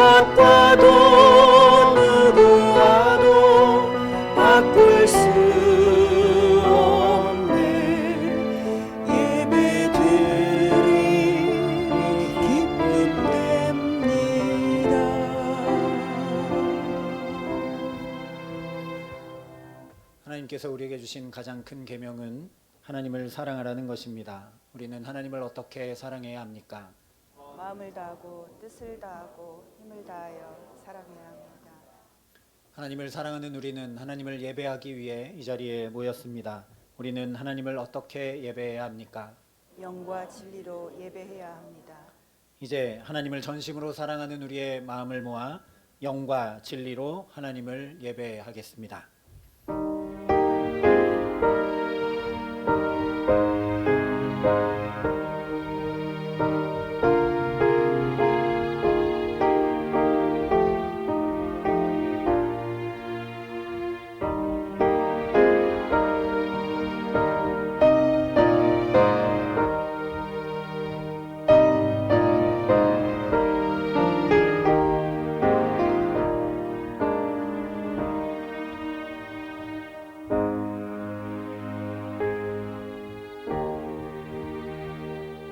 무엇과도 누구와도 바꿀 수 없네. 예배드리니 기쁨됩니다. 하나님께서 우리에게 주신 가장 큰 계명은 하나님을 사랑하라는 것입니다. 우리는 하나님을 어떻게 사랑해야 합니까? 마음을 다하고 뜻을 다하고 힘을 다하여 사랑해야 합니다. 하나님을 사랑하는 우리는 하나님을 예배하기 위해 이 자리에 모였습니다. 우리는 하나님을 어떻게 예배해야 합니까? 영과 진리로 예배해야 합니다. 이제 하나님을 전심으로 사랑하는 우리의 마음을 모아 영과 진리로 하나님을 예배하겠습니다.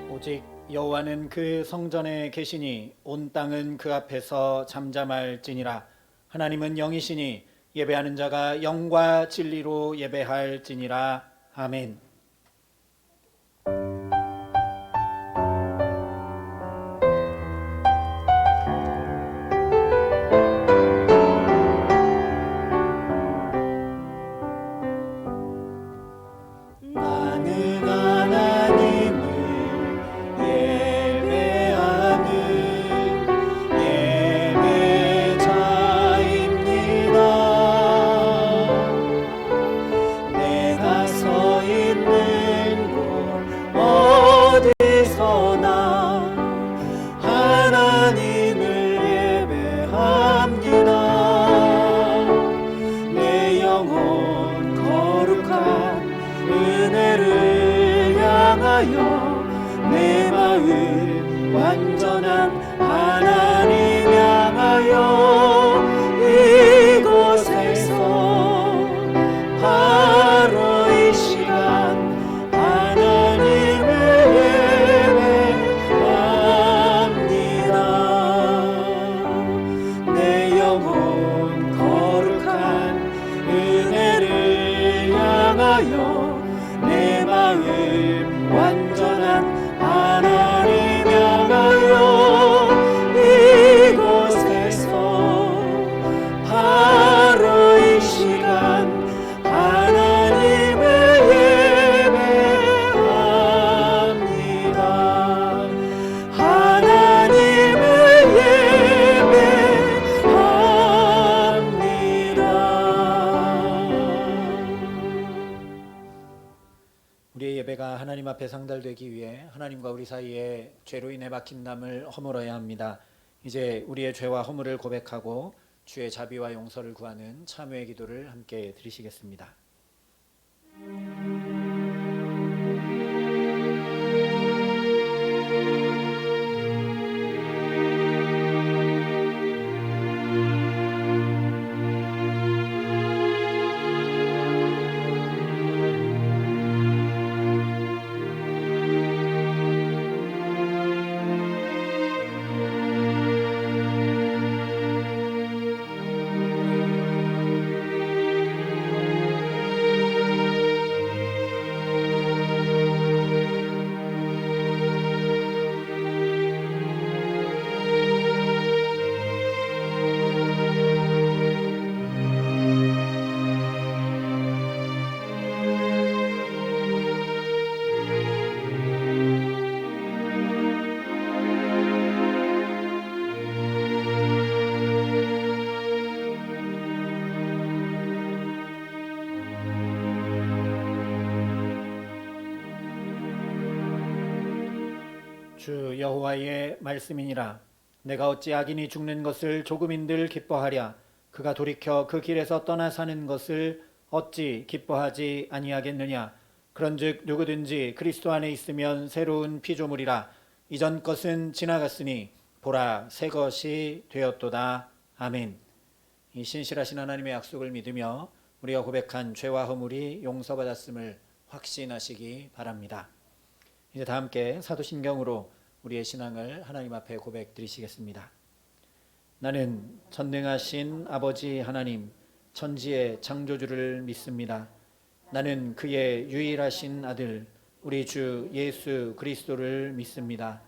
오직 여호와는 그 성전에 계시니 온 땅은 그 앞에서 잠잠할지니라. 하나님은 영이시니 예배하는 자가 영과 진리로 예배할지니라. 아멘. 나는 하나님을 예배하는 예배자입니다. 내가 서 있는 곳 어디서나 하나님을 예배합니다. 내 영혼 거룩한 은혜를 향하여 내 마음 완전한 하나님 향하여 이곳에서 바로 이 시간 하나님을 예배합니다. 내 영혼 거룩한 은혜를 향하여 내 마음 완전한 하나님 향하여 이곳에서 바로 이 시간 하나님을 예배합니다. 하나님을 예배합니다. 우리의 예배가 하나님 앞에 상달되기 위해 하나님과 우리 사이에 죄로 인해 막힌 담을 허물어야 합니다. 이제 우리의 죄와 허물을 고백하고 주의 자비와 용서를 구하는 참회의 기도를 함께 드리시겠습니다. 주 여호와의 말씀이니라. 내가 어찌 악인이 죽는 것을 조금인들 기뻐하랴. 그가 돌이켜 그 길에서 떠나 사는 것을 어찌 기뻐하지 아니하겠느냐. 그런즉 누구든지 그리스도 안에 있으면 새로운 피조물이라. 이전 것은 지나갔으니 보라 새 것이 되었도다. 아멘. 이 신실하신 하나님의 약속을 믿으며 우리가 고백한 죄와 허물이 용서받았음을 확신하시기 바랍니다. 이제 다 함께 사도신경으로 우리의 신앙을 하나님 앞에 고백드리시겠습니다. 나는 전능하신 아버지 하나님 천지의 창조주를 믿습니다. 나는 그의 유일하신 아들 우리 주 예수 그리스도를 믿습니다.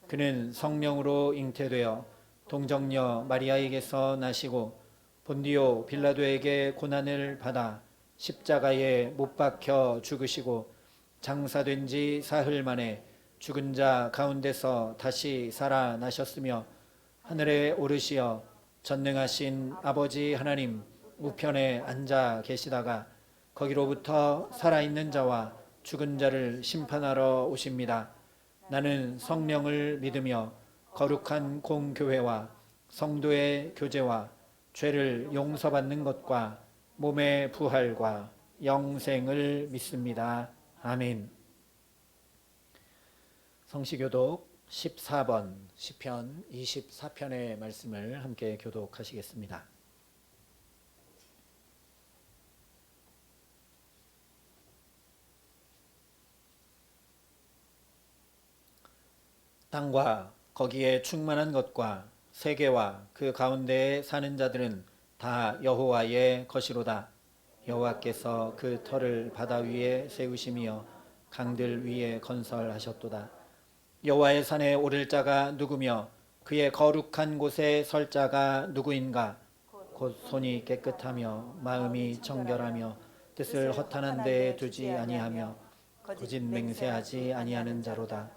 그는 성령으로 잉태되어 동정녀 마리아에게서 나시고 본디오 빌라도에게 고난을 받아 십자가에 못 박혀 죽으시고 장사된 지 사흘 만에 죽은 자 가운데서 다시 살아나셨으며 하늘에 오르시어 전능하신 아버지 하나님 우편에 앉아 계시다가 거기로부터 살아있는 자와 죽은 자를 심판하러 오십니다. 나는 성령을 믿으며 거룩한 공교회와 성도의 교제와 죄를 용서받는 것과 몸의 부활과 영생을 믿습니다. 아멘. 성시교독 14번 시편 24편의 말씀을 함께 교독하시겠습니다. 땅과 거기에 충만한 것과 세계와 그 가운데에 사는 자들은 다 여호와의 것이로다. 여호와께서 그 터를 바다 위에 세우시며 강들 위에 건설하셨도다. 여호와의 산에 오를 자가 누구며 그의 거룩한 곳에 설 자가 누구인가? 곧 손이 깨끗하며 마음이 정결하며 뜻을 허탄한 데에 두지 아니하며 거짓 맹세하지 아니하는 자로다.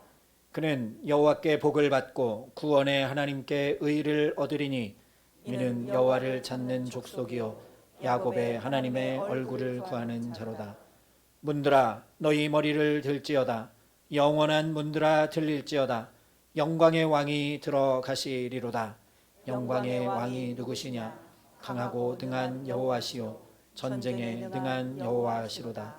그는 여호와께 복을 받고 구원의 하나님께 의를 얻으리니 이는 여호와를 찾는 족속이요 야곱의 하나님의 얼굴을 구하는 자로다. 문들아 너희 머리를 들지어다. 영원한 문들아 들릴지어다. 영광의 왕이 들어가시리로다. 영광의 왕이 누구시냐? 강하고 등한 여호와시요 전쟁에 등한 여호와시로다.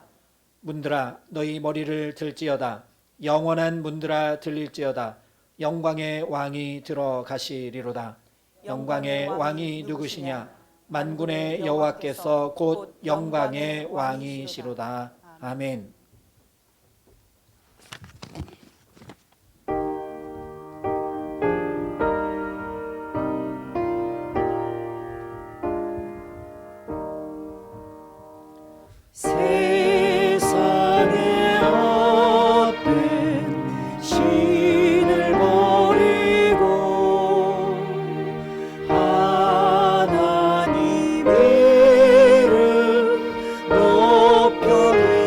문들아 너희 머리를 들지어다. 영원한 문들아 들릴지어다. 영광의 왕이 들어가시리로다. 영광의 왕이 누구시냐? 만군의 여호와께서 곧 영광의 왕이시로다. 아멘. 세상의 헛된 신을 버리고 하나님 이름 높여드리리.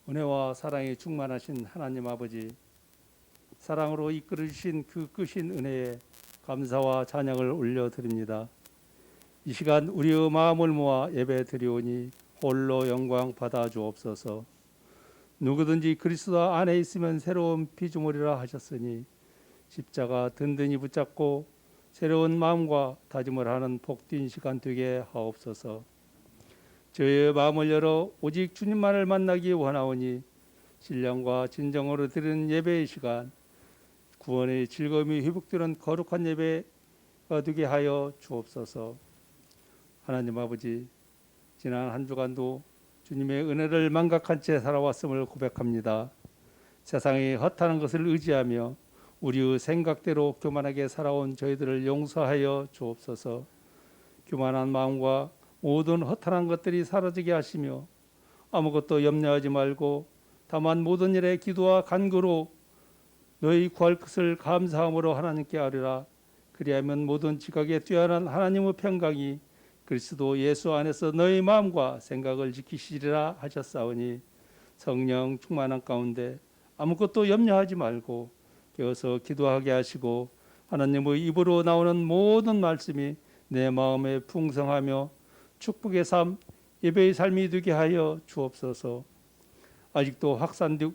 은혜와 사랑이 충만하신 하나님 아버지, 사랑으로 이끌으신 그 크신 은혜에 감사와 찬양을 올려드립니다. 이 시간 우리의 마음을 모아 예배 드리오니 홀로 영광 받아 주옵소서. 누구든지 그리스도 안에 있으면 새로운 피조물이라 하셨으니 십자가 든든히 붙잡고 새로운 마음과 다짐을 하는 복된 시간 되게 하옵소서. 저의 마음을 열어 오직 주님만을 만나기 원하오니 신령과 진정으로 드리는 예배의 시간, 구원의 즐거움이 회복되는 거룩한 예배가 되게 하여 주옵소서. 하나님 아버지, 지난 한 주간도 주님의 은혜를 망각한 채 살아왔음을 고백합니다. 세상이 허탄한 것을 의지하며 우리의 생각대로 교만하게 살아온 저희들을 용서하여 주옵소서. 교만한 마음과 모든 허탄한 것들이 사라지게 하시며 아무것도 염려하지 말고 다만 모든 일에 기도와 간구로 너희 구할 것을 감사함으로 하나님께 아뢰라. 그리하면 모든 지각에 뛰어난 하나님의 평강이 그리스도 예수 안에서 너희 마음과 생각을 지키시리라 하셨사오니 성령 충만한 가운데 아무것도 염려하지 말고 깨어서 기도하게 하시고 하나님의 입으로 나오는 모든 말씀이 내 마음에 풍성하며 축복의 삶, 예배의 삶이 되게 하여 주옵소서. 아직도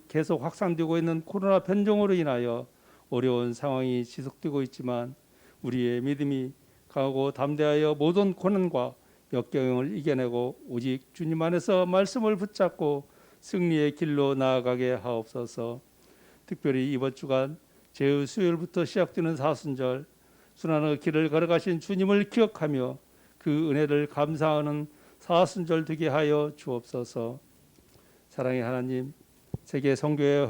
계속 확산되고 있는 코로나 변종으로 인하여 어려운 상황이 지속되고 있지만 우리의 믿음이 강하고 담대하여 모든 고난과 역경을 이겨내고 오직 주님 안에서 말씀을 붙잡고 승리의 길로 나아가게 하옵소서. 특별히 이번 주간 제의 수요일부터 시작되는 사순절 순환의 길을 걸어가신 주님을 기억하며 그 은혜를 감사하는 사순절 되게 하여 주옵소서. 사랑의 하나님, 세계 선교에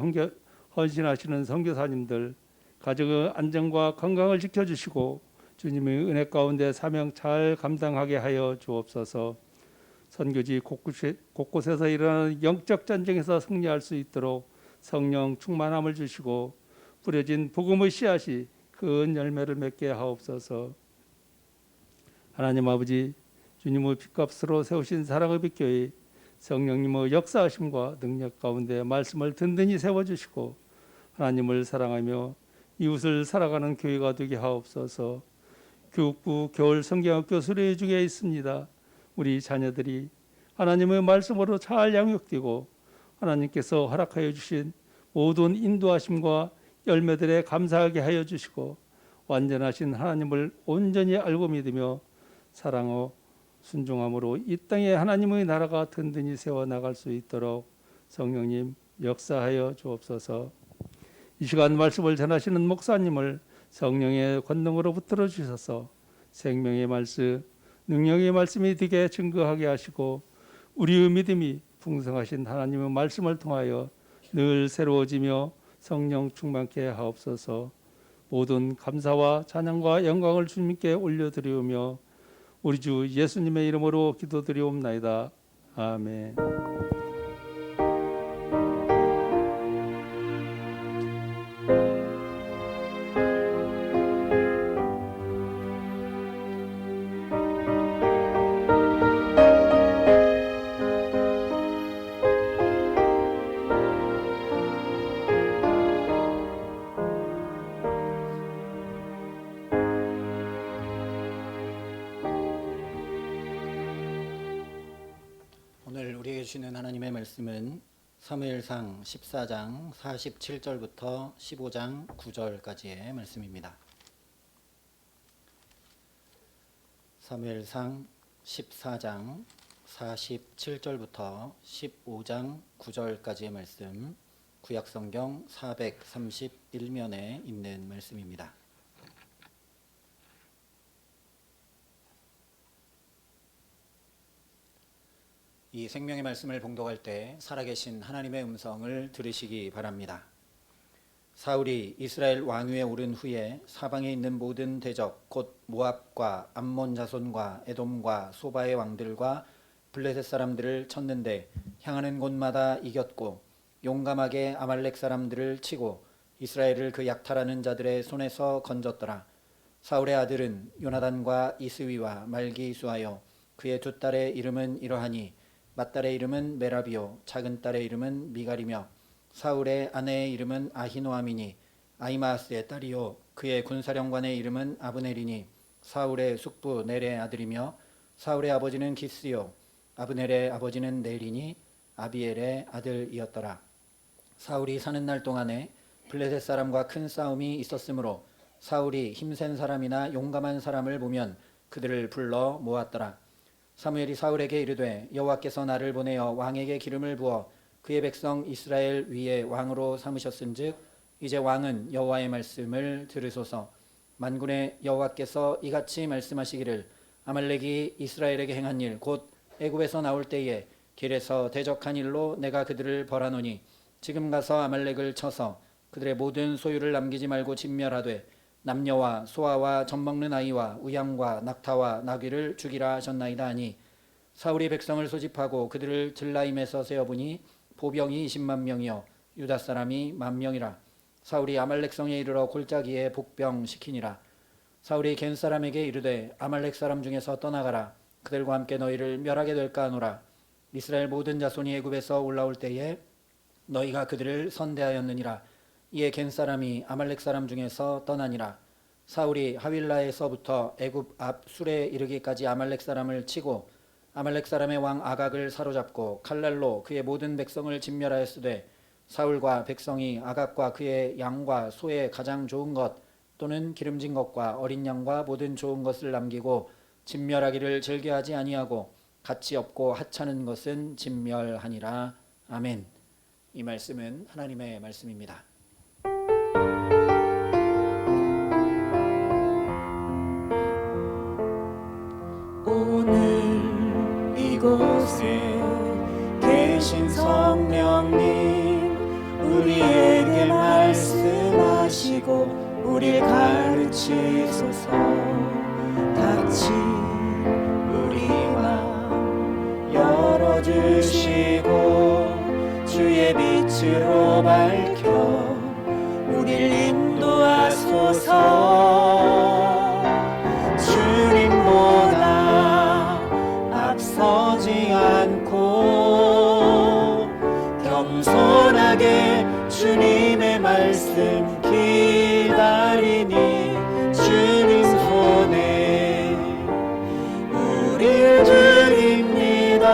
헌신하시는 선교사님들 가정의 안전과 건강을 지켜주시고 주님의 은혜 가운데 사명 잘 감당하게 하여 주옵소서. 선교지 곳곳에서 일어나는 영적 전쟁에서 승리할 수 있도록 성령 충만함을 주시고 뿌려진 복음의 씨앗이 큰 열매를 맺게 하옵소서. 하나님 아버지, 주님의 핏값으로 세우신 사랑의 빛교회 성령님의 역사하심과 능력 가운데 말씀을 든든히 세워주시고 하나님을 사랑하며 이웃을 살아가는 교회가 되게 하옵소서. 교육부 겨울 성경학교 수료회 중에 있습니다. 우리 자녀들이 하나님의 말씀으로 잘 양육되고 하나님께서 허락하여 주신 모든 인도하심과 열매들에 감사하게 하여 주시고 완전하신 하나님을 온전히 알고 믿으며 사랑하고 순종함으로 이 땅에 하나님의 나라가 든든히 세워나갈 수 있도록 성령님 역사하여 주옵소서. 이 시간 말씀을 전하시는 목사님을 성령의 권능으로 붙들어 주셔서 생명의 말씀, 능력의 말씀이 되게 증거하게 하시고 우리의 믿음이 풍성하신 하나님의 말씀을 통하여 늘 새로워지며 성령 충만케 하옵소서. 모든 감사와 찬양과 영광을 주님께 올려드리오며 우리 주 예수님의 이름으로 기도드리옵나이다. 아멘. 오늘 우리에게 주시는 하나님의 말씀은 사무엘상 14장 47절부터 15장 9절까지의 말씀입니다. 사무엘상 14장 47절부터 15장 9절까지의 말씀, 구약성경 431면에 있는 말씀입니다. 이 생명의 말씀을 봉독할 때 살아계신 하나님의 음성을 들으시기 바랍니다. 사울이 이스라엘 왕위에 오른 후에 사방에 있는 모든 대적 곧 모압과 암몬 자손과 에돔과 소바의 왕들과 블레셋 사람들을 쳤는데 향하는 곳마다 이겼고 용감하게 아말렉 사람들을 치고 이스라엘을 그 약탈하는 자들의 손에서 건졌더라. 사울의 아들은 요나단과 이스위와 말기수하여 그의 두 딸의 이름은 이러하니 맏딸의 이름은 메라비요 작은 딸의 이름은 미갈이며 사울의 아내의 이름은 아히노아미니 아히마아스의 딸이요 그의 군사령관의 이름은 아브넬이니 사울의 숙부 넬의 아들이며 사울의 아버지는 기스요 아브넬의 아버지는 넬이니 아비엘의 아들이었더라. 사울이 사는 날 동안에 블레셋 사람과 큰 싸움이 있었으므로 사울이 힘센 사람이나 용감한 사람을 보면 그들을 불러 모았더라. 사무엘이 사울에게 이르되 여호와께서 나를 보내어 왕에게 기름을 부어 그의 백성 이스라엘 위에 왕으로 삼으셨은즉 이제 왕은 여호와의 말씀을 들으소서. 만군의 여호와께서 이같이 말씀하시기를 아말렉이 이스라엘에게 행한 일 곧 애굽에서 나올 때에 길에서 대적한 일로 내가 그들을 벌하노니 지금 가서 아말렉을 쳐서 그들의 모든 소유를 남기지 말고 진멸하되 남녀와 소아와 젖먹는 아이와 우양과 낙타와 나귀를 죽이라 하셨나이다 하니 사울이 백성을 소집하고 그들을 들라임에서 세어보니 보병이 20만 명이요 유다 사람이 10,000명이라. 사울이 아말렉 성에 이르러 골짜기에 복병시키니라. 사울이 겐 사람에게 이르되 아말렉 사람 중에서 떠나가라. 그들과 함께 너희를 멸하게 될까 하노라. 이스라엘 모든 자손이 애굽에서 올라올 때에 너희가 그들을 선대하였느니라. 이에 겐 사람이 아말렉 사람 중에서 떠나니라. 사울이 하윌라에서부터 애굽 앞 술에 이르기까지 아말렉 사람을 치고 아말렉 사람의 왕 아각을 사로잡고 칼날로 그의 모든 백성을 진멸하였으되 사울과 백성이 아각과 그의 양과 소의 가장 좋은 것 또는 기름진 것과 어린 양과 모든 좋은 것을 남기고 진멸하기를 즐겨하지 아니하고 가치 없고 하찮은 것은 진멸하니라. 아멘. 이 말씀은 하나님의 말씀입니다. 오늘 이곳에 계신 성령님 우리에게 말씀하시고 우리를 가르치소서. 같이 우리 마음 열어주시고 주의 빛으로 밝혀 우리를 인도하소서. 주님보다 앞서지 않고 겸손하게 주님의 말씀 기다리니 주님 손에 우리를 드립니다.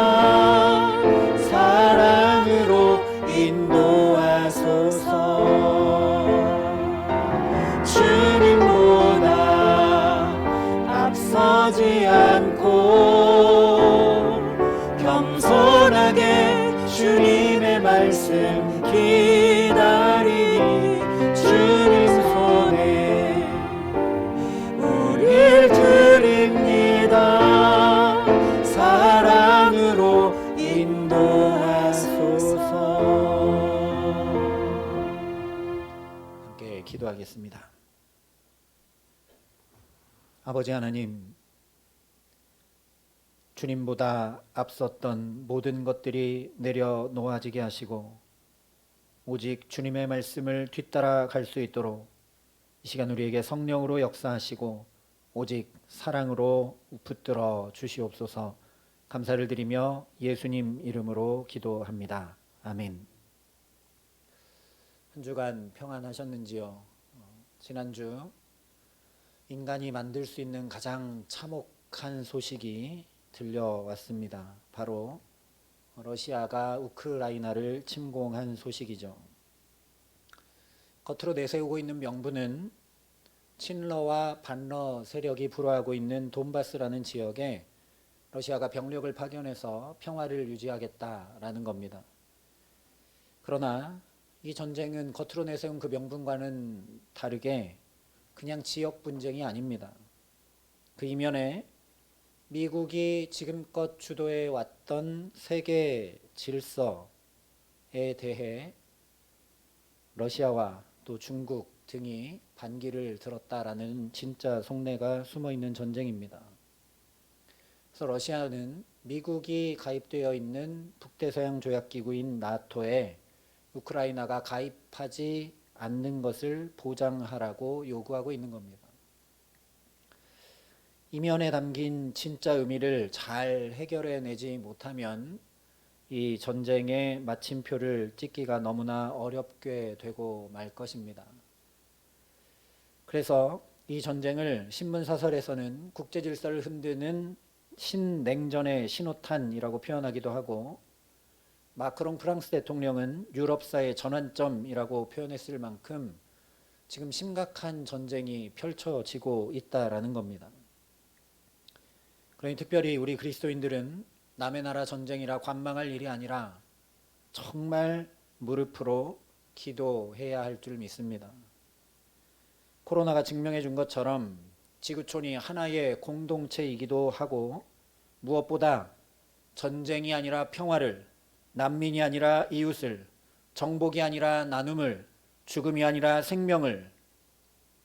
사랑으로 인도하소서. 주님보다 앞서지 않고 겸손하게 주님의 말씀 기다리니 주님 손에 우리를 드립니다. 사랑으로 인도하소서. 함께 기도하겠습니다. 아버지 하나님, 주님보다 앞섰던 모든 것들이 내려놓아지게 하시고 오직 주님의 말씀을 뒤따라 갈 수 있도록 이 시간 우리에게 성령으로 역사하시고 오직 사랑으로 붙들어 주시옵소서. 감사를 드리며 예수님 이름으로 기도합니다. 아멘. 한 주간 평안하셨는지요? 지난주 인간이 만들 수 있는 가장 참혹한 소식이 들려왔습니다. 바로 러시아가 우크라이나를 침공한 소식이죠. 겉으로 내세우고 있는 명분은 친러와 반러 세력이 불화하고 있는 돈바스라는 지역에 러시아가 병력을 파견해서 평화를 유지하겠다라는 겁니다. 그러나 이 전쟁은 겉으로 내세운 그 명분과는 다르게 그냥 지역 분쟁이 아닙니다. 그 이면에 미국이 지금껏 주도해 왔던 세계 질서에 대해 러시아와 또 중국 등이 반기를 들었다라는 진짜 속내가 숨어 있는 전쟁입니다. 그래서 러시아는 미국이 가입되어 있는 북대서양 조약기구인 나토에 우크라이나가 가입하지 않는 것을 보장하라고 요구하고 있는 겁니다. 이면에 담긴 진짜 의미를 잘 해결해내지 못하면 이 전쟁의 마침표를 찍기가 너무나 어렵게 되고 말 것입니다. 그래서 이 전쟁을 신문사설에서는 국제질서를 흔드는 신냉전의 신호탄이라고 표현하기도 하고, 마크롱 프랑스 대통령은 유럽사의 전환점이라고 표현했을 만큼 지금 심각한 전쟁이 펼쳐지고 있다라는 겁니다. 그러니 특별히 우리 그리스도인들은 남의 나라 전쟁이라 관망할 일이 아니라 정말 무릎으로 기도해야 할 줄 믿습니다. 코로나가 증명해 준 것처럼 지구촌이 하나의 공동체이기도 하고, 무엇보다 전쟁이 아니라 평화를, 난민이 아니라 이웃을, 정복이 아니라 나눔을, 죽음이 아니라 생명을,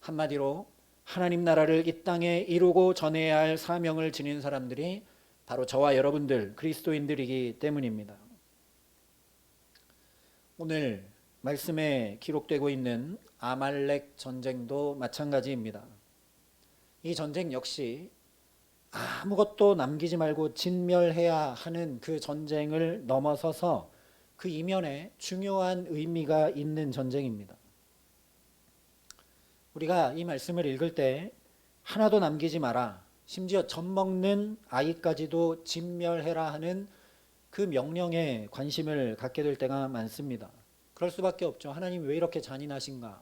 한마디로 하나님 나라를 이 땅에 이루고 전해야 할 사명을 지닌 사람들이 바로 저와 여러분들 그리스도인들이기 때문입니다. 오늘 말씀에 기록되고 있는 아말렉 전쟁도 마찬가지입니다. 이 전쟁 역시 아무것도 남기지 말고 진멸해야 하는 그 전쟁을 넘어서서 그 이면에 중요한 의미가 있는 전쟁입니다. 우리가 이 말씀을 읽을 때 하나도 남기지 마라, 심지어 젖먹는 아이까지도 진멸해라 하는 그 명령에 관심을 갖게 될 때가 많습니다. 그럴 수밖에 없죠. 하나님 왜 이렇게 잔인하신가?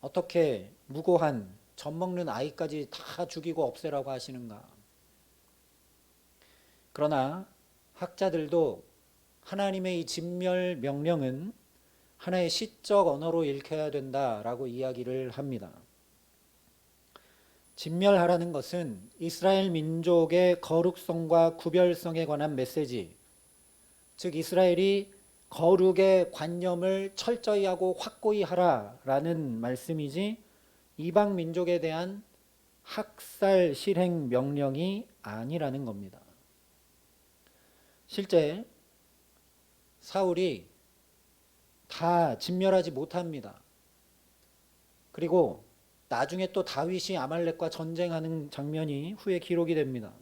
어떻게 무고한 젖먹는 아이까지 다 죽이고 없애라고 하시는가? 그러나 학자들도 하나님의 이 진멸 명령은 하나의 시적 언어로 읽혀야 된다라고 이야기를 합니다. 진멸하라는 것은 이스라엘 민족의 거룩성과 구별성에 관한 메시지, 즉 이스라엘이 거룩의 관념을 철저히 하고 확고히 하라라는 말씀이지, 이방 민족에 대한 학살 실행 명령이 아니라는 겁니다. 실제 사울이 다 진멸하지 못합니다. 그리고 나중에 또 다윗이 아말렉과 전쟁하는 장면이 후에 기록이 됩니다.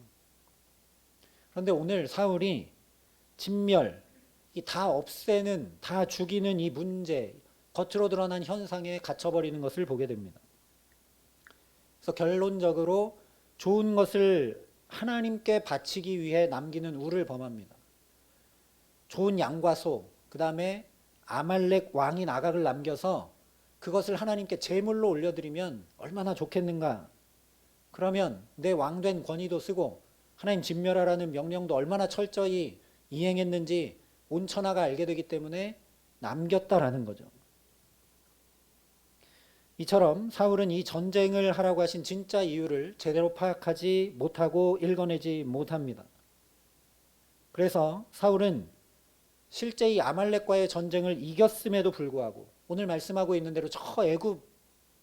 그런데 오늘 사울이 진멸, 이 다 없애는, 다 죽이는 이 문제, 겉으로 드러난 현상에 갇혀버리는 것을 보게 됩니다. 그래서 결론적으로 좋은 것을 하나님께 바치기 위해 남기는 우를 범합니다. 좋은 양과 소, 그 다음에 아말렉 왕인 아각을 남겨서 그것을 하나님께 제물로 올려드리면 얼마나 좋겠는가. 그러면 내 왕된 권위도 쓰고 하나님 진멸하라는 명령도 얼마나 철저히 이행했는지 온 천하가 알게 되기 때문에 남겼다라는 거죠. 이처럼 사울은 이 전쟁을 하라고 하신 진짜 이유를 제대로 파악하지 못하고 읽어내지 못합니다. 그래서 사울은 실제 이 아말렉과의 전쟁을 이겼음에도 불구하고 오늘 말씀하고 있는 대로 저 애굽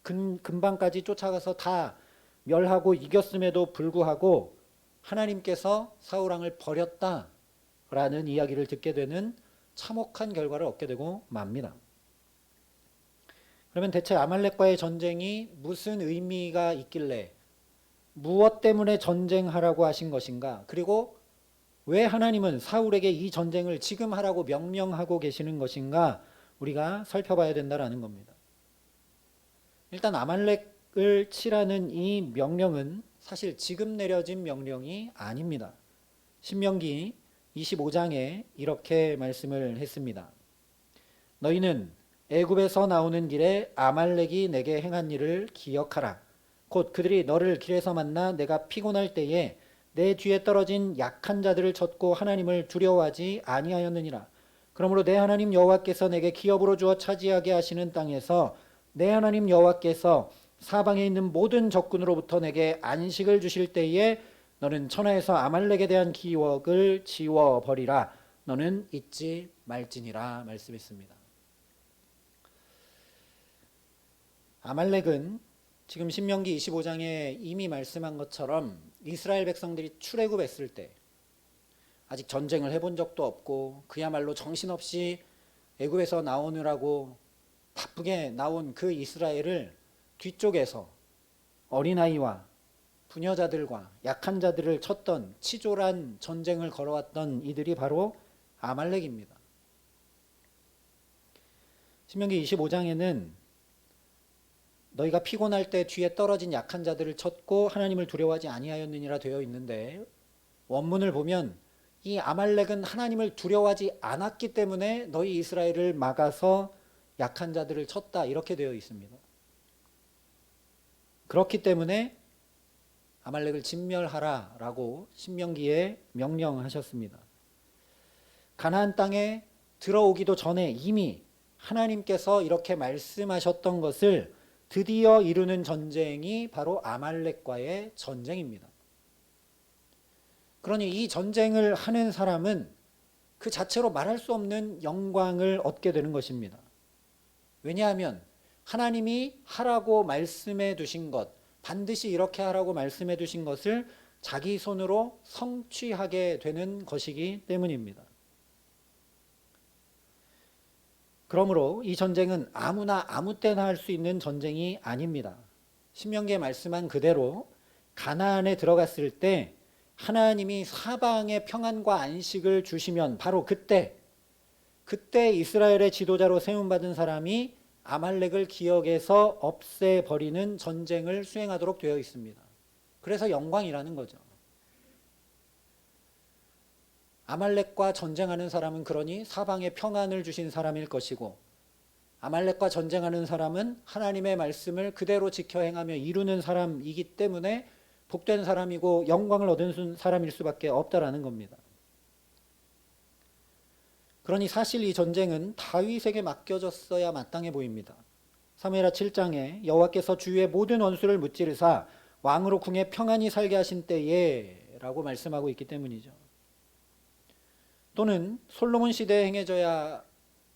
근방까지 쫓아가서 다 멸하고 이겼음에도 불구하고 하나님께서 사울 왕을 버렸다라는 이야기를 듣게 되는 참혹한 결과를 얻게 되고 맙니다. 그러면 대체 아말렉과의 전쟁이 무슨 의미가 있길래, 무엇 때문에 전쟁하라고 하신 것인가? 그리고 왜 하나님은 사울에게 이 전쟁을 지금 하라고 명령하고 계시는 것인가? 우리가 살펴봐야 된다라는 겁니다. 일단 아말렉을 치라는 이 명령은 사실 지금 내려진 명령이 아닙니다. 신명기 25장에 이렇게 말씀을 했습니다. 너희는 애굽에서 나오는 길에 아말렉이 내게 행한 일을 기억하라. 곧 그들이 너를 길에서 만나 내가 피곤할 때에 내 뒤에 떨어진 약한 자들을 쳤고 하나님을 두려워하지 아니하였느니라. 그러므로 내 하나님 여호와께서 내게 기업으로 주어 차지하게 하시는 땅에서 내 하나님 여호와께서 사방에 있는 모든 적군으로부터 내게 안식을 주실 때에 너는 천하에서 아말렉에 대한 기억을 지워버리라. 너는 잊지 말지니라 말씀했습니다. 아말렉은 지금 신명기 25장에 이미 말씀한 것처럼 이스라엘 백성들이 출애굽했을 때 아직 전쟁을 해본 적도 없고 그야말로 정신없이 애굽에서 나오느라고 바쁘게 나온 그 이스라엘을 뒤쪽에서 어린아이와 부녀자들과 약한 자들을 쳤던 치졸한 전쟁을 걸어왔던 이들이 바로 아말렉입니다. 신명기 25장에는 너희가 피곤할 때 뒤에 떨어진 약한 자들을 쳤고 하나님을 두려워하지 아니하였느니라 되어 있는데, 원문을 보면 이 아말렉은 하나님을 두려워하지 않았기 때문에 너희 이스라엘을 막아서 약한 자들을 쳤다, 이렇게 되어 있습니다. 그렇기 때문에 아말렉을 진멸하라 라고 신명기에 명령하셨습니다. 가나안 땅에 들어오기도 전에 이미 하나님께서 이렇게 말씀하셨던 것을 드디어 이루는 전쟁이 바로 아말렉과의 전쟁입니다. 그러니 이 전쟁을 하는 사람은 그 자체로 말할 수 없는 영광을 얻게 되는 것입니다. 왜냐하면 하나님이 하라고 말씀해 두신 것, 반드시 이렇게 하라고 말씀해 두신 것을 자기 손으로 성취하게 되는 것이기 때문입니다. 그러므로 이 전쟁은 아무나 아무 때나 할 수 있는 전쟁이 아닙니다. 신명기에 말씀한 그대로 가나안에 들어갔을 때 하나님이 사방에 평안과 안식을 주시면 바로 그때 이스라엘의 지도자로 세움받은 사람이 아말렉을 기억에서 없애버리는 전쟁을 수행하도록 되어 있습니다. 그래서 영광이라는 거죠. 아말렉과 전쟁하는 사람은 그러니 사방에 평안을 주신 사람일 것이고, 아말렉과 전쟁하는 사람은 하나님의 말씀을 그대로 지켜 행하며 이루는 사람이기 때문에 복된 사람이고 영광을 얻은 사람일 수밖에 없다라는 겁니다. 그러니 사실 이 전쟁은 다윗에게 맡겨졌어야 마땅해 보입니다. 사무엘하 7장에 여호와께서 주의 모든 원수를 무찌르사 왕으로 궁에 평안히 살게 하신 때에 라고 말씀하고 있기 때문이죠. 또는 솔로몬 시대에 행해져야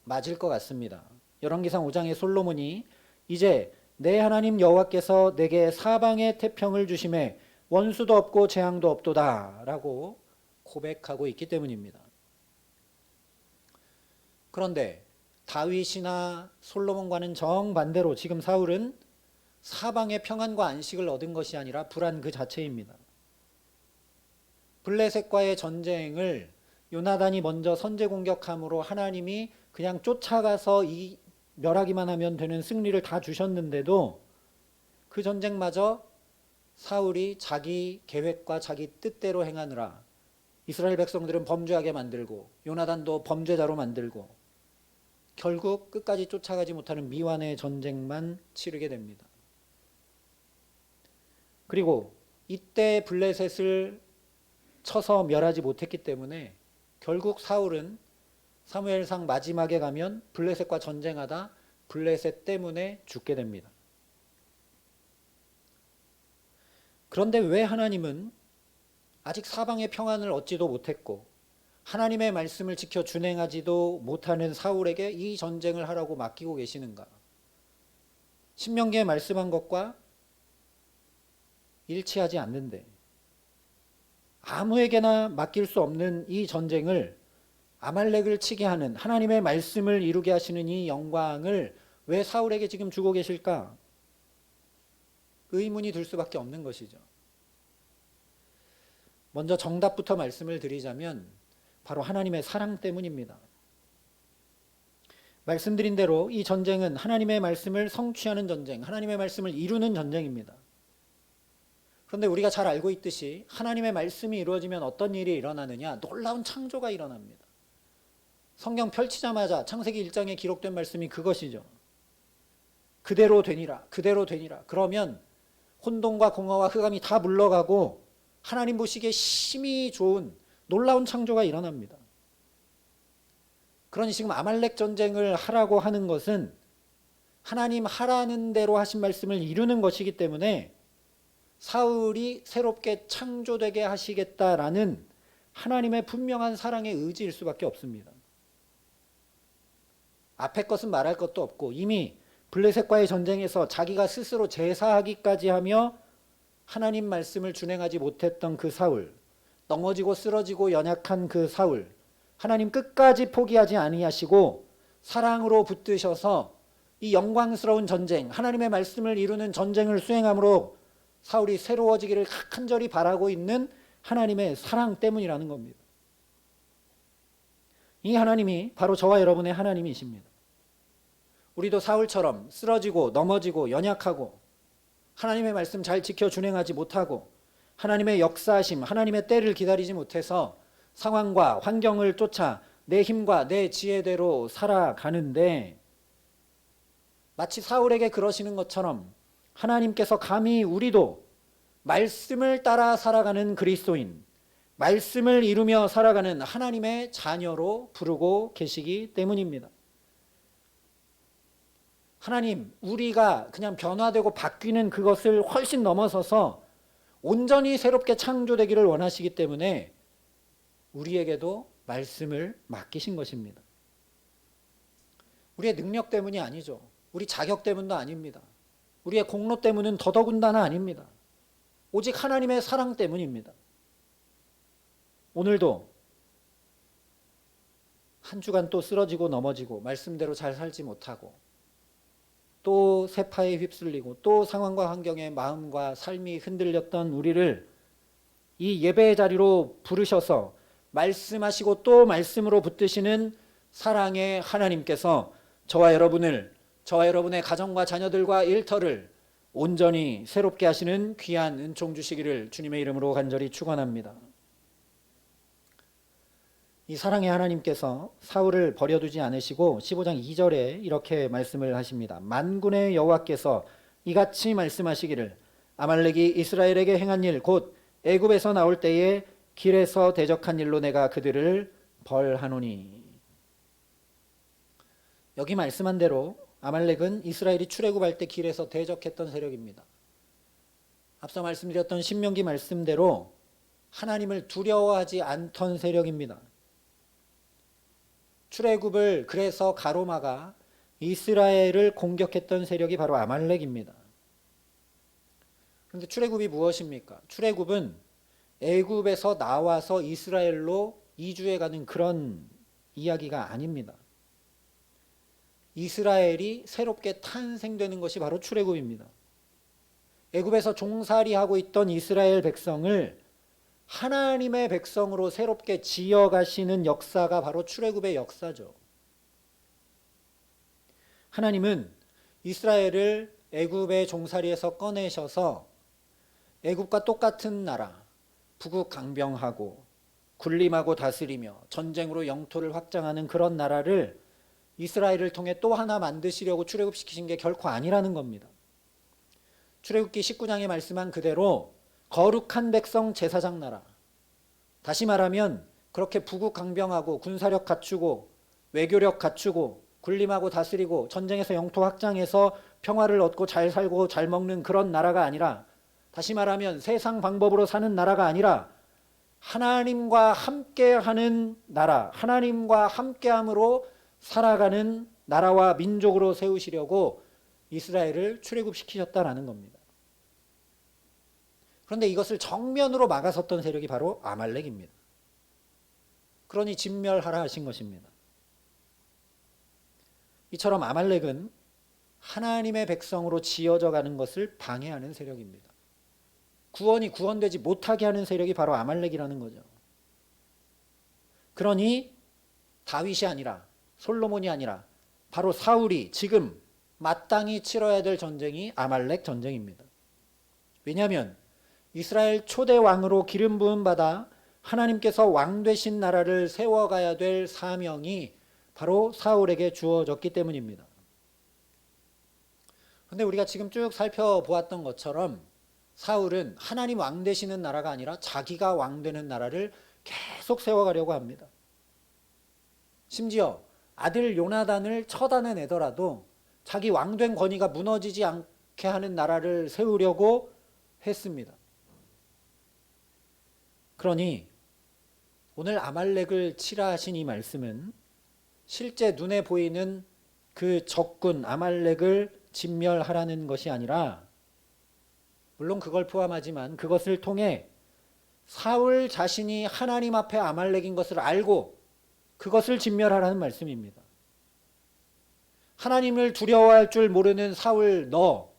맞을 것 같습니다. 열왕기상 5장에 솔로몬이 이제 내 하나님 여호와께서 내게 사방에 태평을 주심에 원수도 없고 재앙도 없도다 라고 고백하고 있기 때문입니다. 그런데 다윗이나 솔로몬과는 정반대로 지금 사울은 사방의 평안과 안식을 얻은 것이 아니라 불안 그 자체입니다. 블레셋과의 전쟁을 요나단이 먼저 선제 공격함으로 하나님이 그냥 쫓아가서 멸하기만 하면 되는 승리를 다 주셨는데도 그 전쟁마저 사울이 자기 계획과 자기 뜻대로 행하느라 이스라엘 백성들은 범죄하게 만들고 요나단도 범죄자로 만들고 결국 끝까지 쫓아가지 못하는 미완의 전쟁만 치르게 됩니다. 그리고 이때 블레셋을 쳐서 멸하지 못했기 때문에 결국 사울은 사무엘상 마지막에 가면 블레셋과 전쟁하다 블레셋 때문에 죽게 됩니다. 그런데 왜 하나님은 아직 사방의 평안을 얻지도 못했고 하나님의 말씀을 지켜 준행하지도 못하는 사울에게 이 전쟁을 하라고 맡기고 계시는가? 신명기에 말씀한 것과 일치하지 않는데 아무에게나 맡길 수 없는 이 전쟁을 아말렉을 치게 하는 하나님의 말씀을 이루게 하시는 이 영광을 왜 사울에게 지금 주고 계실까? 의문이 들 수밖에 없는 것이죠. 먼저 정답부터 말씀을 드리자면 바로 하나님의 사랑 때문입니다. 말씀드린 대로 이 전쟁은 하나님의 말씀을 성취하는 전쟁, 하나님의 말씀을 이루는 전쟁입니다. 그런데 우리가 잘 알고 있듯이 하나님의 말씀이 이루어지면 어떤 일이 일어나느냐? 놀라운 창조가 일어납니다. 성경 펼치자마자 창세기 1장에 기록된 말씀이 그것이죠. 그대로 되니라, 그대로 되니라. 그러면 혼돈과 공허와 흑암이 다 물러가고 하나님 보시기에 심히 좋은 놀라운 창조가 일어납니다. 그러니 지금 아말렉 전쟁을 하라고 하는 것은 하나님 하라는 대로 하신 말씀을 이루는 것이기 때문에 사울이 새롭게 창조되게 하시겠다라는 하나님의 분명한 사랑의 의지일 수밖에 없습니다. 앞에 것은 말할 것도 없고 이미 블레셋과의 전쟁에서 자기가 스스로 제사하기까지 하며 하나님 말씀을 준행하지 못했던 그 사울, 넘어지고 쓰러지고 연약한 그 사울, 하나님 끝까지 포기하지 아니하시고 사랑으로 붙드셔서 이 영광스러운 전쟁, 하나님의 말씀을 이루는 전쟁을 수행함으로 사울이 새로워지기를 간절히 바라고 있는 하나님의 사랑 때문이라는 겁니다. 이 하나님이 바로 저와 여러분의 하나님이십니다. 우리도 사울처럼 쓰러지고 넘어지고 연약하고 하나님의 말씀 잘 지켜 준행하지 못하고 하나님의 역사하심, 하나님의 때를 기다리지 못해서 상황과 환경을 쫓아 내 힘과 내 지혜대로 살아가는데, 마치 사울에게 그러시는 것처럼 하나님께서 감히 우리도 말씀을 따라 살아가는 그리스도인, 말씀을 이루며 살아가는 하나님의 자녀로 부르고 계시기 때문입니다. 하나님, 우리가 그냥 변화되고 바뀌는 그것을 훨씬 넘어서서 온전히 새롭게 창조되기를 원하시기 때문에 우리에게도 말씀을 맡기신 것입니다. 우리의 능력 때문이 아니죠. 우리 자격 때문도 아닙니다. 우리의 공로 때문은 더더군다나 아닙니다. 오직 하나님의 사랑 때문입니다. 오늘도 한 주간 또 쓰러지고 넘어지고 말씀대로 잘 살지 못하고 또 세파에 휩쓸리고 또 상황과 환경에 마음과 삶이 흔들렸던 우리를 이 예배의 자리로 부르셔서 말씀하시고 또 말씀으로 붙드시는 사랑의 하나님께서 저와 여러분을, 저와 여러분의 가정과 자녀들과 일터를 온전히 새롭게 하시는 귀한 은총 주시기를 주님의 이름으로 간절히 축원합니다. 이 사랑의 하나님께서 사울을 버려두지 않으시고 15장 2절에 이렇게 말씀을 하십니다. 만군의 여호와께서 이같이 말씀하시기를 아말렉이 이스라엘에게 행한 일 곧 애굽에서 나올 때에 길에서 대적한 일로 내가 그들을 벌하노니. 여기 말씀한 대로 아말렉은 이스라엘이 출애굽할 때 길에서 대적했던 세력입니다. 앞서 말씀드렸던 신명기 말씀대로 하나님을 두려워하지 않던 세력입니다. 출애굽을 그래서 가로막아 이스라엘을 공격했던 세력이 바로 아말렉입니다. 그런데 출애굽이 무엇입니까? 출애굽은 애굽에서 나와서 이스라엘로 이주해 가는 그런 이야기가 아닙니다. 이스라엘이 새롭게 탄생되는 것이 바로 출애굽입니다. 애굽에서 종살이하고 있던 이스라엘 백성을 하나님의 백성으로 새롭게 지어가시는 역사가 바로 출애굽의 역사죠. 하나님은 이스라엘을 애굽의 종살이에서 꺼내셔서 애굽과 똑같은 나라, 부국강병하고 군림하고 다스리며 전쟁으로 영토를 확장하는 그런 나라를 이스라엘을 통해 또 하나 만드시려고 출애굽시키신 게 결코 아니라는 겁니다. 출애굽기 19장에 말씀한 그대로 거룩한 백성 제사장 나라, 다시 말하면 그렇게 부국강병하고 군사력 갖추고 외교력 갖추고 군림하고 다스리고 전쟁에서 영토 확장해서 평화를 얻고 잘 살고 잘 먹는 그런 나라가 아니라, 다시 말하면 세상 방법으로 사는 나라가 아니라 하나님과 함께하는 나라, 하나님과 함께함으로 살아가는 나라와 민족으로 세우시려고 이스라엘을 출애굽시키셨다라는 겁니다. 그런데 이것을 정면으로 막아섰던 세력이 바로 아말렉입니다. 그러니 진멸하라 하신 것입니다. 이처럼 아말렉은 하나님의 백성으로 지어져 가는 것을 방해하는 세력입니다. 구원이 구원되지 못하게 하는 세력이 바로 아말렉이라는 거죠. 그러니 다윗이 아니라 솔로몬이 아니라 바로 사울이 지금 마땅히 치러야 될 전쟁이 아말렉 전쟁입니다. 왜냐하면 이스라엘 초대 왕으로 기름 부음 받아 하나님께서 왕 되신 나라를 세워가야 될 사명이 바로 사울에게 주어졌기 때문입니다. 그런데 우리가 지금 쭉 살펴보았던 것처럼 사울은 하나님 왕 되시는 나라가 아니라 자기가 왕 되는 나라를 계속 세워가려고 합니다. 심지어 아들 요나단을 처단해내더라도 자기 왕된 권위가 무너지지 않게 하는 나라를 세우려고 했습니다. 그러니 오늘 아말렉을 치라 하신 이 말씀은 실제 눈에 보이는 그 적군 아말렉을 진멸하라는 것이 아니라, 물론 그걸 포함하지만 그것을 통해 사울 자신이 하나님 앞에 아말렉인 것을 알고 그것을 진멸하라는 말씀입니다. 하나님을 두려워할 줄 모르는 사울 너,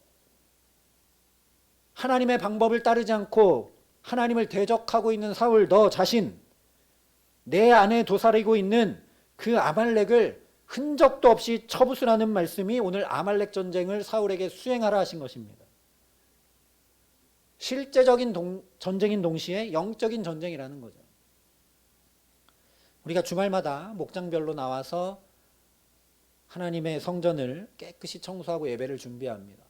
하나님의 방법을 따르지 않고 하나님을 대적하고 있는 사울 너 자신, 내 안에 도사리고 있는 그 아말렉을 흔적도 없이 처부수라는 말씀이 오늘 아말렉 전쟁을 사울에게 수행하라 하신 것입니다. 실제적인 전쟁인 동시에 영적인 전쟁이라는 거죠. 우리가 주말마다 목장별로 나와서 하나님의 성전을 깨끗이 청소하고 예배를 준비합니다.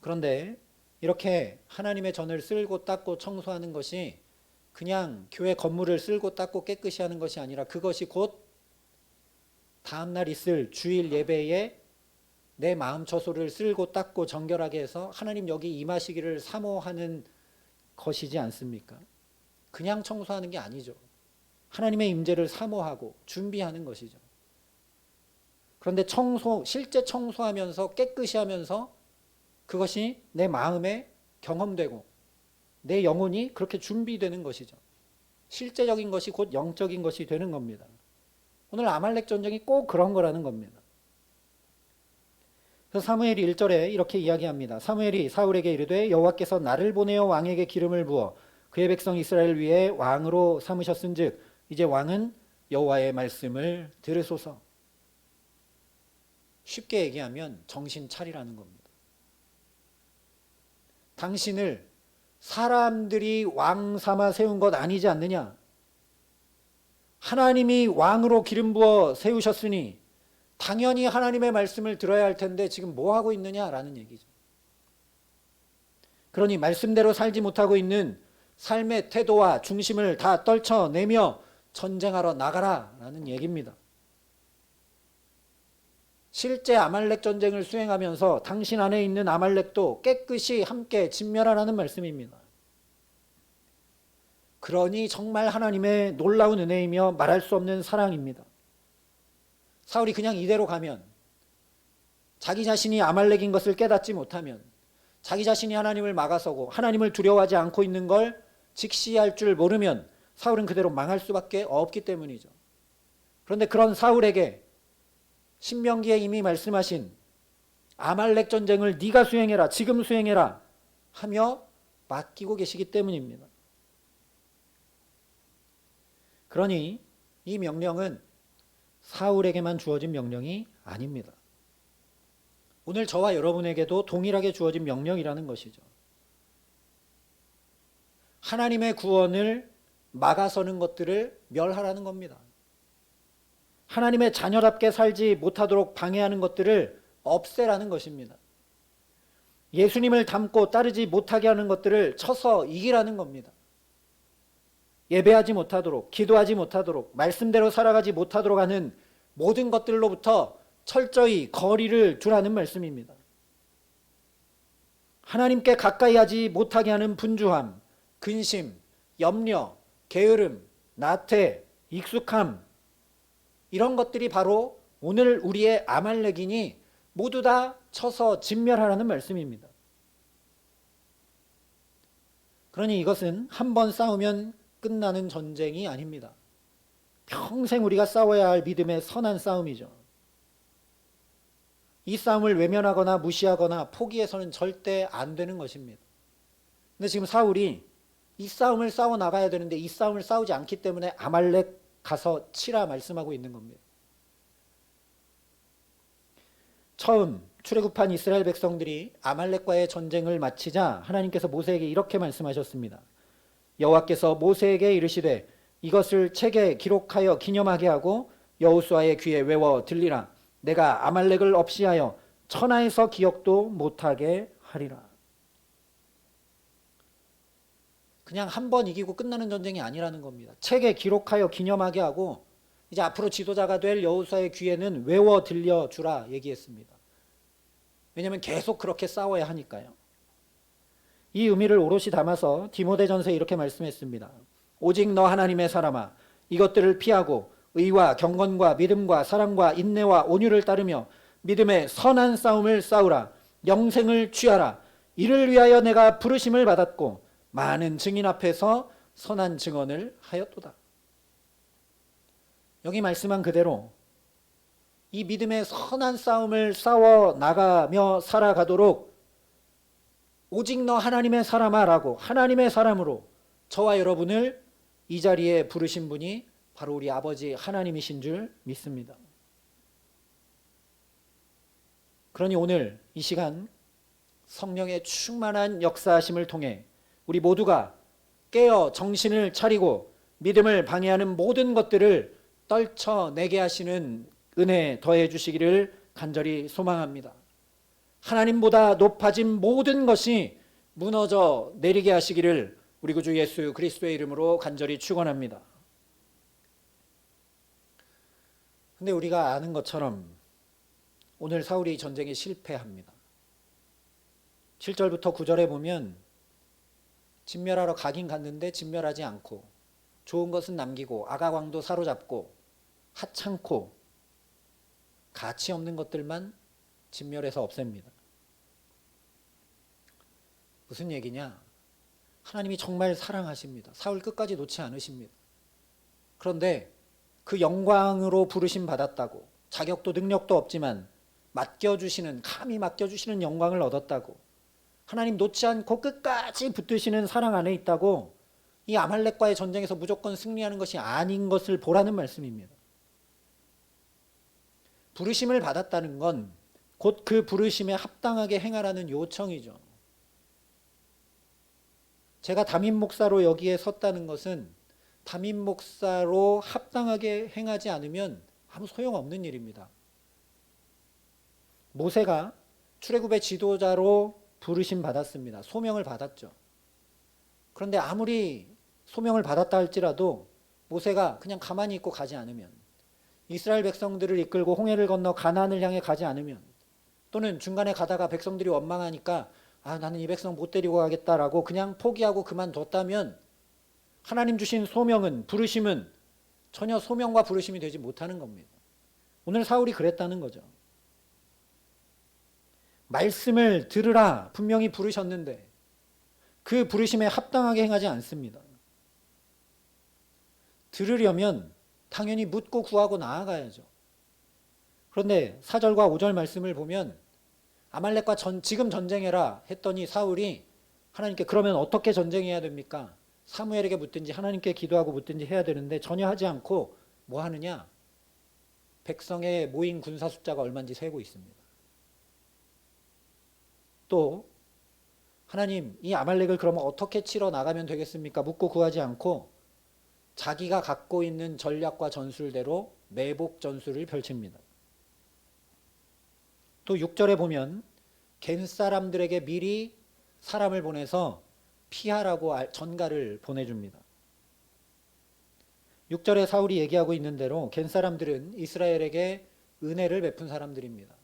그런데 이렇게 하나님의 전을 쓸고 닦고 청소하는 것이 그냥 교회 건물을 쓸고 닦고 깨끗이 하는 것이 아니라 그것이 곧 다음날 있을 주일 예배에 내 마음 처소를 쓸고 닦고 정결하게 해서 하나님 여기 임하시기를 사모하는 것이지 않습니까? 그냥 청소하는 게 아니죠. 하나님의 임재를 사모하고 준비하는 것이죠. 그런데 실제 청소하면서 깨끗이 하면서 그것이 내 마음에 경험되고 내 영혼이 그렇게 준비되는 것이죠. 실제적인 것이 곧 영적인 것이 되는 겁니다. 오늘 아말렉 전쟁이 꼭 그런 거라는 겁니다. 그래서 사무엘이 1절에 이렇게 이야기합니다. 사무엘이 사울에게 이르되 여호와께서 나를 보내어 왕에게 기름을 부어 그의 백성 이스라엘 위에 왕으로 삼으셨은즉 이제 왕은 여호와의 말씀을 들으소서. 쉽게 얘기하면 정신 차리라는 겁니다. 당신을 사람들이 왕 삼아 세운 것 아니지 않느냐? 하나님이 왕으로 기름 부어 세우셨으니 당연히 하나님의 말씀을 들어야 할 텐데 지금 뭐 하고 있느냐라는 얘기죠. 그러니 말씀대로 살지 못하고 있는 삶의 태도와 중심을 다 떨쳐내며 전쟁하러 나가라라는 얘기입니다. 실제 아말렉 전쟁을 수행하면서 당신 안에 있는 아말렉도 깨끗이 함께 진멸하라는 말씀입니다. 그러니 정말 하나님의 놀라운 은혜이며 말할 수 없는 사랑입니다. 사울이 그냥 이대로 가면, 자기 자신이 아말렉인 것을 깨닫지 못하면, 자기 자신이 하나님을 막아서고 하나님을 두려워하지 않고 있는 걸 직시할 줄 모르면 사울은 그대로 망할 수밖에 없기 때문이죠. 그런데 그런 사울에게 신명기에 이미 말씀하신 아말렉 전쟁을 네가 수행해라, 지금 수행해라 하며 맡기고 계시기 때문입니다. 그러니 이 명령은 사울에게만 주어진 명령이 아닙니다. 오늘 저와 여러분에게도 동일하게 주어진 명령이라는 것이죠. 하나님의 구원을 막아서는 것들을 멸하라는 겁니다. 하나님의 자녀답게 살지 못하도록 방해하는 것들을 없애라는 것입니다. 예수님을 닮고 따르지 못하게 하는 것들을 쳐서 이기라는 겁니다. 예배하지 못하도록, 기도하지 못하도록, 말씀대로 살아가지 못하도록 하는 모든 것들로부터 철저히 거리를 두라는 말씀입니다. 하나님께 가까이 하지 못하게 하는 분주함, 근심, 염려, 게으름, 나태, 익숙함, 이런 것들이 바로 오늘 우리의 아말렉이니 모두 다 쳐서 진멸하라는 말씀입니다. 그러니 이것은 한 번 싸우면 끝나는 전쟁이 아닙니다. 평생 우리가 싸워야 할 믿음의 선한 싸움이죠. 이 싸움을 외면하거나 무시하거나 포기해서는 절대 안 되는 것입니다. 근데 지금 사울이 이 싸움을 싸워 나가야 되는데 이 싸움을 싸우지 않기 때문에 아말렉 가서 치라 말씀하고 있는 겁니다. 처음 출애굽한 이스라엘 백성들이 아말렉과의 전쟁을 마치자 하나님께서 모세에게 이렇게 말씀하셨습니다. 여호와께서 모세에게 이르시되 이것을 책에 기록하여 기념하게 하고 여호수아의 귀에 외워 들리라. 내가 아말렉을 없이하여 천하에서 기억도 못하게 하리라. 그냥 한 번 이기고 끝나는 전쟁이 아니라는 겁니다. 책에 기록하여 기념하게 하고 이제 앞으로 지도자가 될 여호수아의 귀에는 외워 들려주라 얘기했습니다. 왜냐하면 계속 그렇게 싸워야 하니까요. 이 의미를 오롯이 담아서 디모데전서에 이렇게 말씀했습니다. 오직 너 하나님의 사람아, 이것들을 피하고 의와 경건과 믿음과 사랑과 인내와 온유를 따르며 믿음의 선한 싸움을 싸우라. 영생을 취하라. 이를 위하여 내가 부르심을 받았고 많은 증인 앞에서 선한 증언을 하였도다. 여기 말씀한 그대로 이 믿음의 선한 싸움을 싸워 나가며 살아가도록 오직 너 하나님의 사람아 라고 하나님의 사람으로 저와 여러분을 이 자리에 부르신 분이 바로 우리 아버지 하나님이신 줄 믿습니다. 그러니 오늘 이 시간 성령의 충만한 역사하심을 통해 우리 모두가 깨어 정신을 차리고 믿음을 방해하는 모든 것들을 떨쳐내게 하시는 은혜 더해 주시기를 간절히 소망합니다. 하나님보다 높아진 모든 것이 무너져 내리게 하시기를 우리 구주 예수 그리스도의 이름으로 간절히 축원합니다. 근데 우리가 아는 것처럼 오늘 사울이 전쟁에 실패합니다. 7절부터 9절에 보면 진멸하러 가긴 갔는데 진멸하지 않고 좋은 것은 남기고 아가광도 사로잡고 하찮고 가치 없는 것들만 진멸해서 없앱니다. 무슨 얘기냐? 하나님이 정말 사랑하십니다. 사울 끝까지 놓지 않으십니다. 그런데 그 영광으로 부르심 받았다고, 자격도 능력도 없지만 맡겨주시는, 감히 맡겨주시는 영광을 얻었다고, 하나님 놓지 않고 끝까지 붙드시는 사랑 안에 있다고 이 아말렉과의 전쟁에서 무조건 승리하는 것이 아닌 것을 보라는 말씀입니다. 부르심을 받았다는 건 곧 그 부르심에 합당하게 행하라는 요청이죠. 제가 담임 목사로 여기에 섰다는 것은 담임 목사로 합당하게 행하지 않으면 아무 소용없는 일입니다. 모세가 출애굽의 지도자로 부르심 받았습니다. 소명을 받았죠. 그런데 아무리 소명을 받았다 할지라도 모세가 그냥 가만히 있고 가지 않으면, 이스라엘 백성들을 이끌고 홍해를 건너 가나안을 향해 가지 않으면, 또는 중간에 가다가 백성들이 원망하니까 나는 이 백성 못 데리고 가겠다라고 그냥 포기하고 그만뒀다면 하나님 주신 소명은, 부르심은 전혀 소명과 부르심이 되지 못하는 겁니다. 오늘 사울이 그랬다는 거죠. 말씀을 들으라 분명히 부르셨는데 그 부르심에 합당하게 행하지 않습니다. 들으려면 당연히 묻고 구하고 나아가야죠. 그런데 4절과 5절 말씀을 보면 아말렉과 지금 전쟁해라 했더니 사울이 하나님께 그러면 어떻게 전쟁해야 됩니까? 사무엘에게 묻든지 하나님께 기도하고 묻든지 해야 되는데 전혀 하지 않고 뭐 하느냐? 백성의 모인 군사 숫자가 얼마인지 세고 있습니다. 또 하나님 이 아말렉을 그러면 어떻게 치러 나가면 되겠습니까? 묻고 구하지 않고 자기가 갖고 있는 전략과 전술대로 매복 전술을 펼칩니다. 또 6절에 보면 겐 사람들에게 미리 사람을 보내서 피하라고 전가를 보내줍니다. 6절에 사울이 얘기하고 있는 대로 겐 사람들은 이스라엘에게 은혜를 베푼 사람들입니다.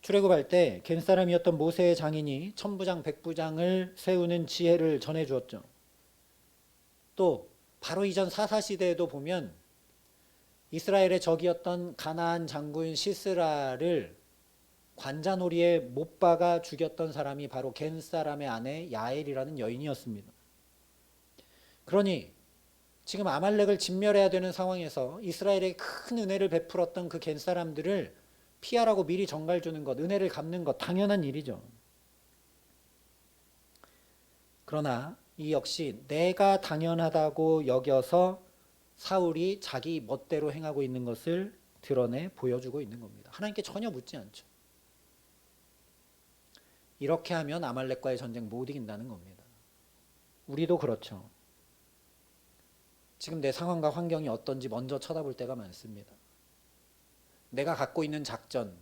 출애굽할 때 겐 사람이었던 모세의 장인이 천부장 백부장을 세우는 지혜를 전해주었죠. 또 바로 이전 사사시대에도 보면 이스라엘의 적이었던 가나안 장군 시스라를 관자놀이에 못 박아 죽였던 사람이 바로 겐 사람의 아내 야엘이라는 여인이었습니다. 그러니 지금 아말렉을 진멸해야 되는 상황에서 이스라엘에 큰 은혜를 베풀었던 그 겐 사람들을 피하라고 미리 전갈 주는 것, 은혜를 갚는 것 당연한 일이죠. 그러나 이 역시 내가 당연하다고 여겨서 사울이 자기 멋대로 행하고 있는 것을 드러내 보여주고 있는 겁니다. 하나님께 전혀 묻지 않죠. 이렇게 하면 아말렉과의 전쟁 못 이긴다는 겁니다. 우리도 그렇죠. 지금 내 상황과 환경이 어떤지 먼저 쳐다볼 때가 많습니다. 내가 갖고 있는 작전,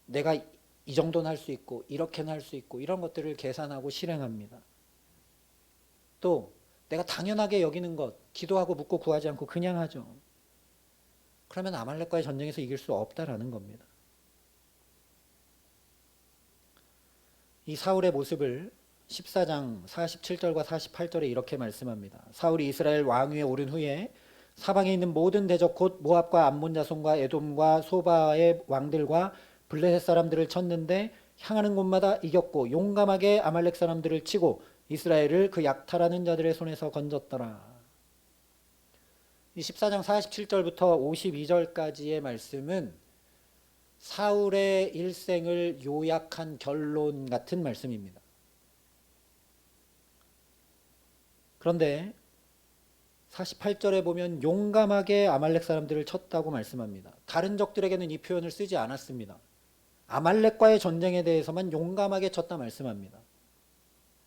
내가 이 정도는 할 수 있고 이렇게는 할 수 있고 이런 것들을 계산하고 실행합니다. 또 내가 당연하게 여기는 것, 기도하고 묻고 구하지 않고 그냥 하죠. 그러면 아말렉과의 전쟁에서 이길 수 없다라는 겁니다. 이 사울의 모습을 14장 47절과 48절에 이렇게 말씀합니다. 사울이 이스라엘 왕위에 오른 후에 사방에 있는 모든 대적 곧 모압과 암몬 자손과 에돔과 소바의 왕들과 블레셋 사람들을 쳤는데 향하는 곳마다 이겼고 용감하게 아말렉 사람들을 치고 이스라엘을 그 약탈하는 자들의 손에서 건졌더라. 이 14장 47절부터 52절까지의 말씀은 사울의 일생을 요약한 결론 같은 말씀입니다. 그런데 48절에 보면 용감하게 아말렉 사람들을 쳤다고 말씀합니다. 다른 적들에게는 이 표현을 쓰지 않았습니다. 아말렉과의 전쟁에 대해서만 용감하게 쳤다 말씀합니다.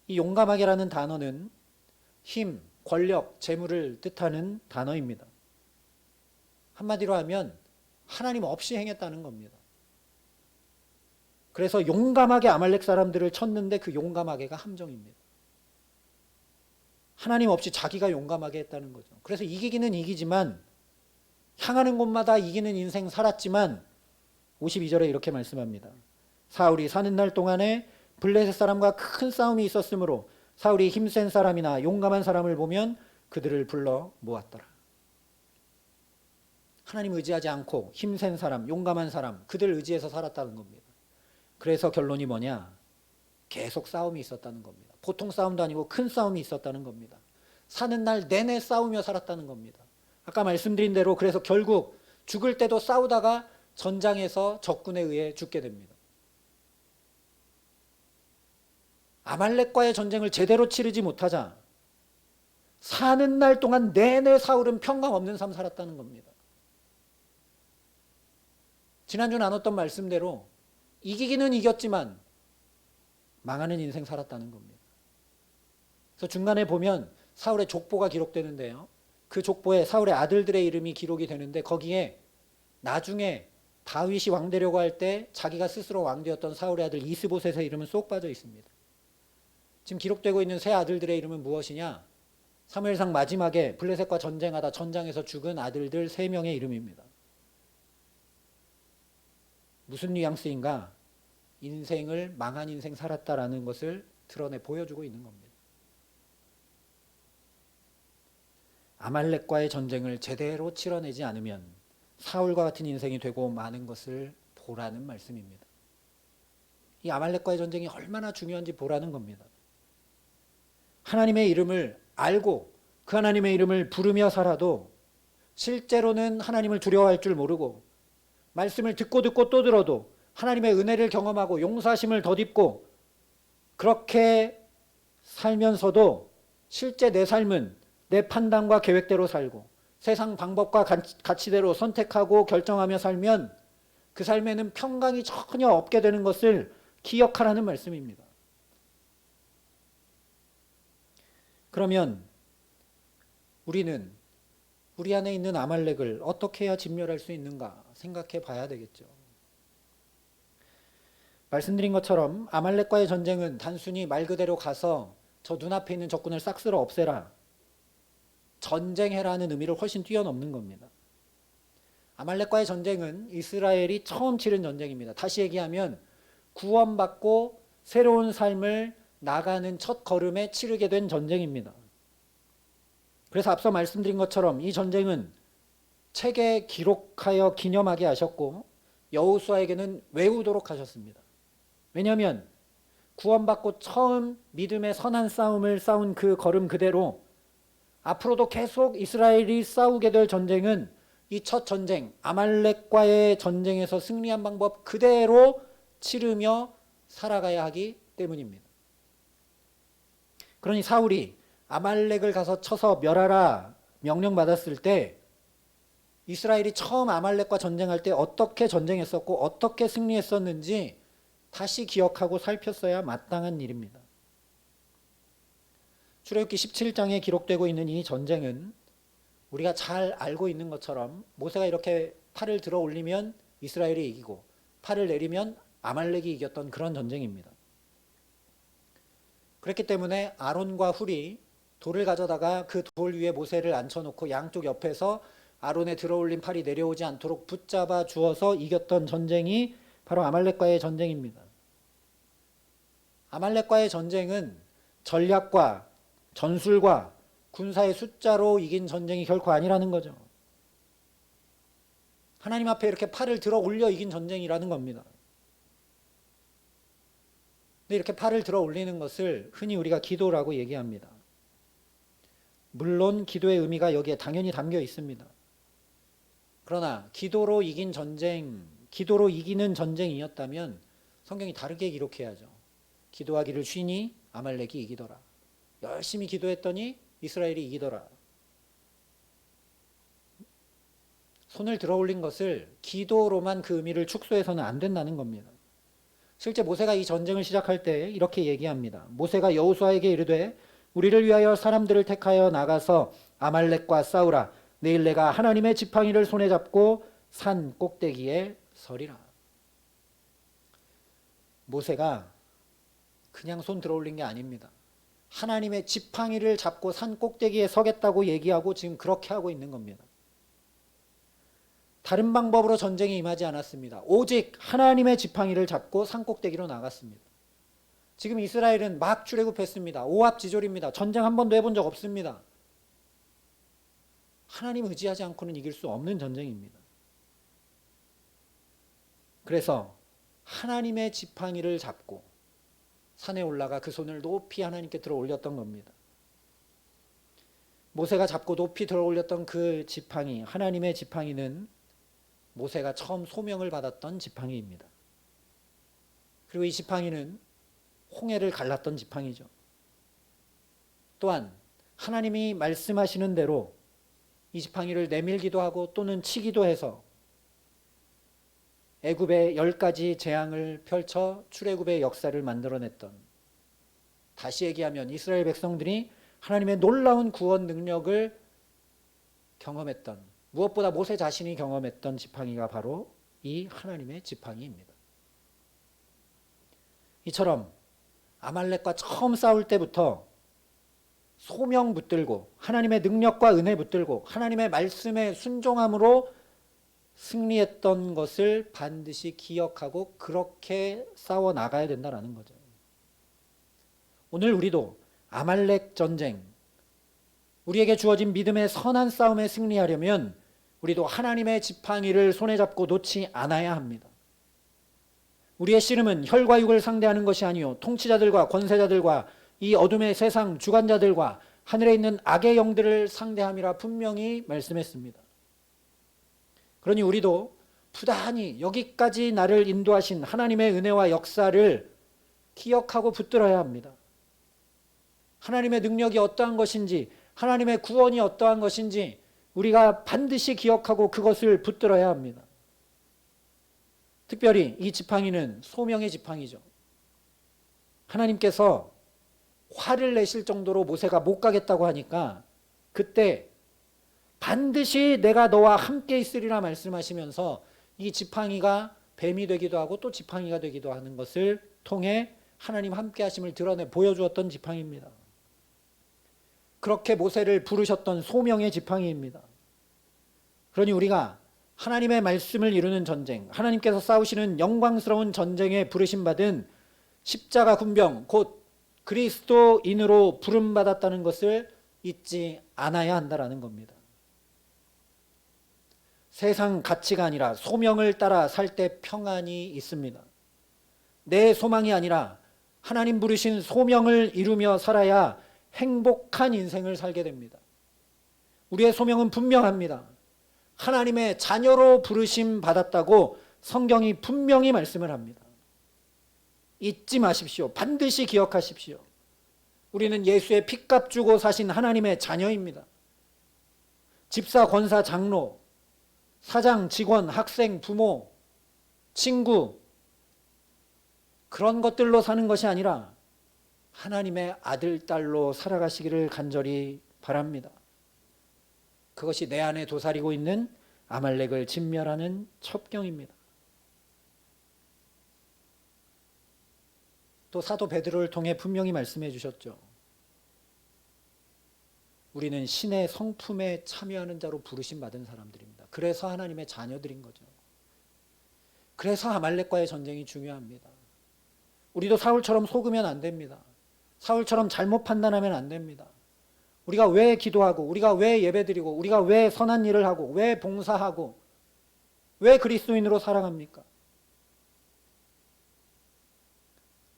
이 용감하게라는 단어는 힘, 권력, 재물을 뜻하는 단어입니다. 한마디로 하면 하나님 없이 행했다는 겁니다. 그래서 용감하게 아말렉 사람들을 쳤는데 그 용감하게가 함정입니다. 하나님 없이 자기가 용감하게 했다는 거죠. 그래서 이기기는 이기지만 향하는 곳마다 이기는 인생 살았지만 52절에 이렇게 말씀합니다. 사울이 사는 날 동안에 블레셋 사람과 큰 싸움이 있었으므로 사울이 힘센 사람이나 용감한 사람을 보면 그들을 불러 모았더라. 하나님 의지하지 않고 힘센 사람, 용감한 사람, 그들 의지해서 살았다는 겁니다. 그래서 결론이 뭐냐? 계속 싸움이 있었다는 겁니다. 보통 싸움도 아니고 큰 싸움이 있었다는 겁니다. 사는 날 내내 싸우며 살았다는 겁니다. 아까 말씀드린 대로 그래서 결국 죽을 때도 싸우다가 전장에서 적군에 의해 죽게 됩니다. 아말렉과의 전쟁을 제대로 치르지 못하자 사는 날 동안 내내 사울은 평강 없는 삶 살았다는 겁니다. 지난주 나눴던 말씀대로 이기기는 이겼지만 망하는 인생 살았다는 겁니다. 그래서 중간에 보면 사울의 족보가 기록되는데요. 그 족보에 사울의 아들들의 이름이 기록이 되는데 거기에 나중에 다윗이 왕되려고 할 때 자기가 스스로 왕되었던 사울의 아들 이스보셋의 이름은 쏙 빠져 있습니다. 지금 기록되고 있는 세 아들들의 이름은 무엇이냐? 사무엘상 마지막에 블레셋과 전쟁하다 전장에서 죽은 아들들 3명의 이름입니다. 무슨 뉘앙스인가? 인생을 망한 인생 살았다라는 것을 드러내 보여주고 있는 겁니다. 아말렉과의 전쟁을 제대로 치러내지 않으면 사울과 같은 인생이 되고 마는 것을 보라는 말씀입니다. 이 아말렉과의 전쟁이 얼마나 중요한지 보라는 겁니다. 하나님의 이름을 알고 그 하나님의 이름을 부르며 살아도 실제로는 하나님을 두려워할 줄 모르고 말씀을 듣고 또 들어도 하나님의 은혜를 경험하고 용서하심을 덧입고 그렇게 살면서도 실제 내 삶은 내 판단과 계획대로 살고 세상 방법과 가치대로 선택하고 결정하며 살면 그 삶에는 평강이 전혀 없게 되는 것을 기억하라는 말씀입니다. 그러면 우리는 우리 안에 있는 아말렉을 어떻게 해야 진멸할 수 있는가 생각해 봐야 되겠죠. 말씀드린 것처럼 아말렉과의 전쟁은 단순히 말 그대로 가서 저 눈앞에 있는 적군을 싹 쓸어 없애라, 전쟁해라는 의미를 훨씬 뛰어넘는 겁니다. 아말렉과의 전쟁은 이스라엘이 처음 치른 전쟁입니다. 다시 얘기하면 구원받고 새로운 삶을 나가는 첫 걸음에 치르게 된 전쟁입니다. 그래서 앞서 말씀드린 것처럼 이 전쟁은 책에 기록하여 기념하게 하셨고 여호수아에게는 외우도록 하셨습니다. 왜냐하면 구원받고 처음 믿음의 선한 싸움을 싸운 그 걸음 그대로 앞으로도 계속 이스라엘이 싸우게 될 전쟁은 이 첫 전쟁 아말렉과의 전쟁에서 승리한 방법 그대로 치르며 살아가야 하기 때문입니다. 그러니 사울이 아말렉을 가서 쳐서 멸하라 명령받았을 때 이스라엘이 처음 아말렉과 전쟁할 때 어떻게 전쟁했었고 어떻게 승리했었는지 다시 기억하고 살폈어야 마땅한 일입니다. 출애굽기 17장에 기록되고 있는 이 전쟁은 우리가 잘 알고 있는 것처럼 모세가 이렇게 팔을 들어 올리면 이스라엘이 이기고 팔을 내리면 아말렉이 이겼던 그런 전쟁입니다. 그렇기 때문에 아론과 훌이 돌을 가져다가 그 돌 위에 모세를 앉혀놓고 양쪽 옆에서 아론의 들어 올린 팔이 내려오지 않도록 붙잡아 주어서 이겼던 전쟁이 바로 아말렉과의 전쟁입니다. 아말렉과의 전쟁은 전략과 전술과 군사의 숫자로 이긴 전쟁이 결코 아니라는 거죠. 하나님 앞에 이렇게 팔을 들어 올려 이긴 전쟁이라는 겁니다. 근데 이렇게 팔을 들어 올리는 것을 흔히 우리가 기도라고 얘기합니다. 물론 기도의 의미가 여기에 당연히 담겨 있습니다. 그러나 기도로 이긴 전쟁, 기도로 이기는 전쟁이었다면 성경이 다르게 기록해야죠. 기도하기를 쉬니 아말렉이 이기더라. 열심히 기도했더니 이스라엘이 이기더라. 손을 들어 올린 것을 기도로만 그 의미를 축소해서는 안 된다는 겁니다. 실제 모세가 이 전쟁을 시작할 때 이렇게 얘기합니다. 모세가 여호수아에게 이르되 우리를 위하여 사람들을 택하여 나가서 아말렉과 싸우라. 내일 내가 하나님의 지팡이를 손에 잡고 산 꼭대기에 서리라. 모세가 그냥 손 들어 올린 게 아닙니다. 하나님의 지팡이를 잡고 산 꼭대기에 서겠다고 얘기하고 지금 그렇게 하고 있는 겁니다. 다른 방법으로 전쟁에 임하지 않았습니다. 오직 하나님의 지팡이를 잡고 산 꼭대기로 나갔습니다. 지금 이스라엘은 막 출애굽했습니다. 오합지졸입니다. 전쟁 한 번도 해본 적 없습니다. 하나님 의지하지 않고는 이길 수 없는 전쟁입니다. 그래서 하나님의 지팡이를 잡고 산에 올라가 그 손을 높이 하나님께 들어 올렸던 겁니다. 모세가 잡고 높이 들어 올렸던 그 지팡이, 하나님의 지팡이는 모세가 처음 소명을 받았던 지팡이입니다. 그리고 이 지팡이는 홍해를 갈랐던 지팡이죠. 또한 하나님이 말씀하시는 대로 이 지팡이를 내밀기도 하고 또는 치기도 해서 애굽의 10가지 재앙을 펼쳐 출애굽의 역사를 만들어냈던, 다시 얘기하면 이스라엘 백성들이 하나님의 놀라운 구원 능력을 경험했던, 무엇보다 모세 자신이 경험했던 지팡이가 바로 이 하나님의 지팡이입니다. 이처럼 아말렉과 처음 싸울 때부터 소명 붙들고 하나님의 능력과 은혜 붙들고 하나님의 말씀에 순종함으로 승리했던 것을 반드시 기억하고 그렇게 싸워 나가야 된다는 거죠. 오늘 우리도 아말렉 전쟁, 우리에게 주어진 믿음의 선한 싸움에 승리하려면 우리도 하나님의 지팡이를 손에 잡고 놓지 않아야 합니다. 우리의 씨름은 혈과 육을 상대하는 것이 아니요 통치자들과 권세자들과 이 어둠의 세상 주관자들과 하늘에 있는 악의 영들을 상대함이라 분명히 말씀했습니다. 그러니 우리도 부단히 여기까지 나를 인도하신 하나님의 은혜와 역사를 기억하고 붙들어야 합니다. 하나님의 능력이 어떠한 것인지, 하나님의 구원이 어떠한 것인지 우리가 반드시 기억하고 그것을 붙들어야 합니다. 특별히 이 지팡이는 소명의 지팡이죠. 하나님께서 화를 내실 정도로 모세가 못 가겠다고 하니까 그때 반드시 내가 너와 함께 있으리라 말씀하시면서 이 지팡이가 뱀이 되기도 하고 또 지팡이가 되기도 하는 것을 통해 하나님 함께 하심을 드러내 보여주었던 지팡이입니다. 그렇게 모세를 부르셨던 소명의 지팡이입니다. 그러니 우리가 하나님의 말씀을 이루는 전쟁, 하나님께서 싸우시는 영광스러운 전쟁에 부르심받은 십자가 군병, 곧 그리스도인으로 부름받았다는 것을 잊지 않아야 한다는 겁니다. 세상 가치가 아니라 소명을 따라 살 때 평안이 있습니다. 내 소망이 아니라 하나님 부르신 소명을 이루며 살아야 행복한 인생을 살게 됩니다. 우리의 소명은 분명합니다. 하나님의 자녀로 부르심 받았다고 성경이 분명히 말씀을 합니다. 잊지 마십시오. 반드시 기억하십시오. 우리는 예수의 핏값 주고 사신 하나님의 자녀입니다. 집사, 권사, 장로, 사장, 직원, 학생, 부모, 친구, 그런 것들로 사는 것이 아니라 하나님의 아들, 딸로 살아가시기를 간절히 바랍니다. 그것이 내 안에 도사리고 있는 아말렉을 진멸하는 첩경입니다. 또 사도 베드로를 통해 분명히 말씀해 주셨죠. 우리는 신의 성품에 참여하는 자로 부르심 받은 사람들입니다. 그래서 하나님의 자녀들인 거죠. 그래서 아말렉과의 전쟁이 중요합니다. 우리도 사울처럼 속으면 안 됩니다. 사울처럼 잘못 판단하면 안 됩니다. 우리가 왜 기도하고, 우리가 왜 예배드리고, 우리가 왜 선한 일을 하고, 왜 봉사하고, 왜 그리스도인으로 살아갑니까?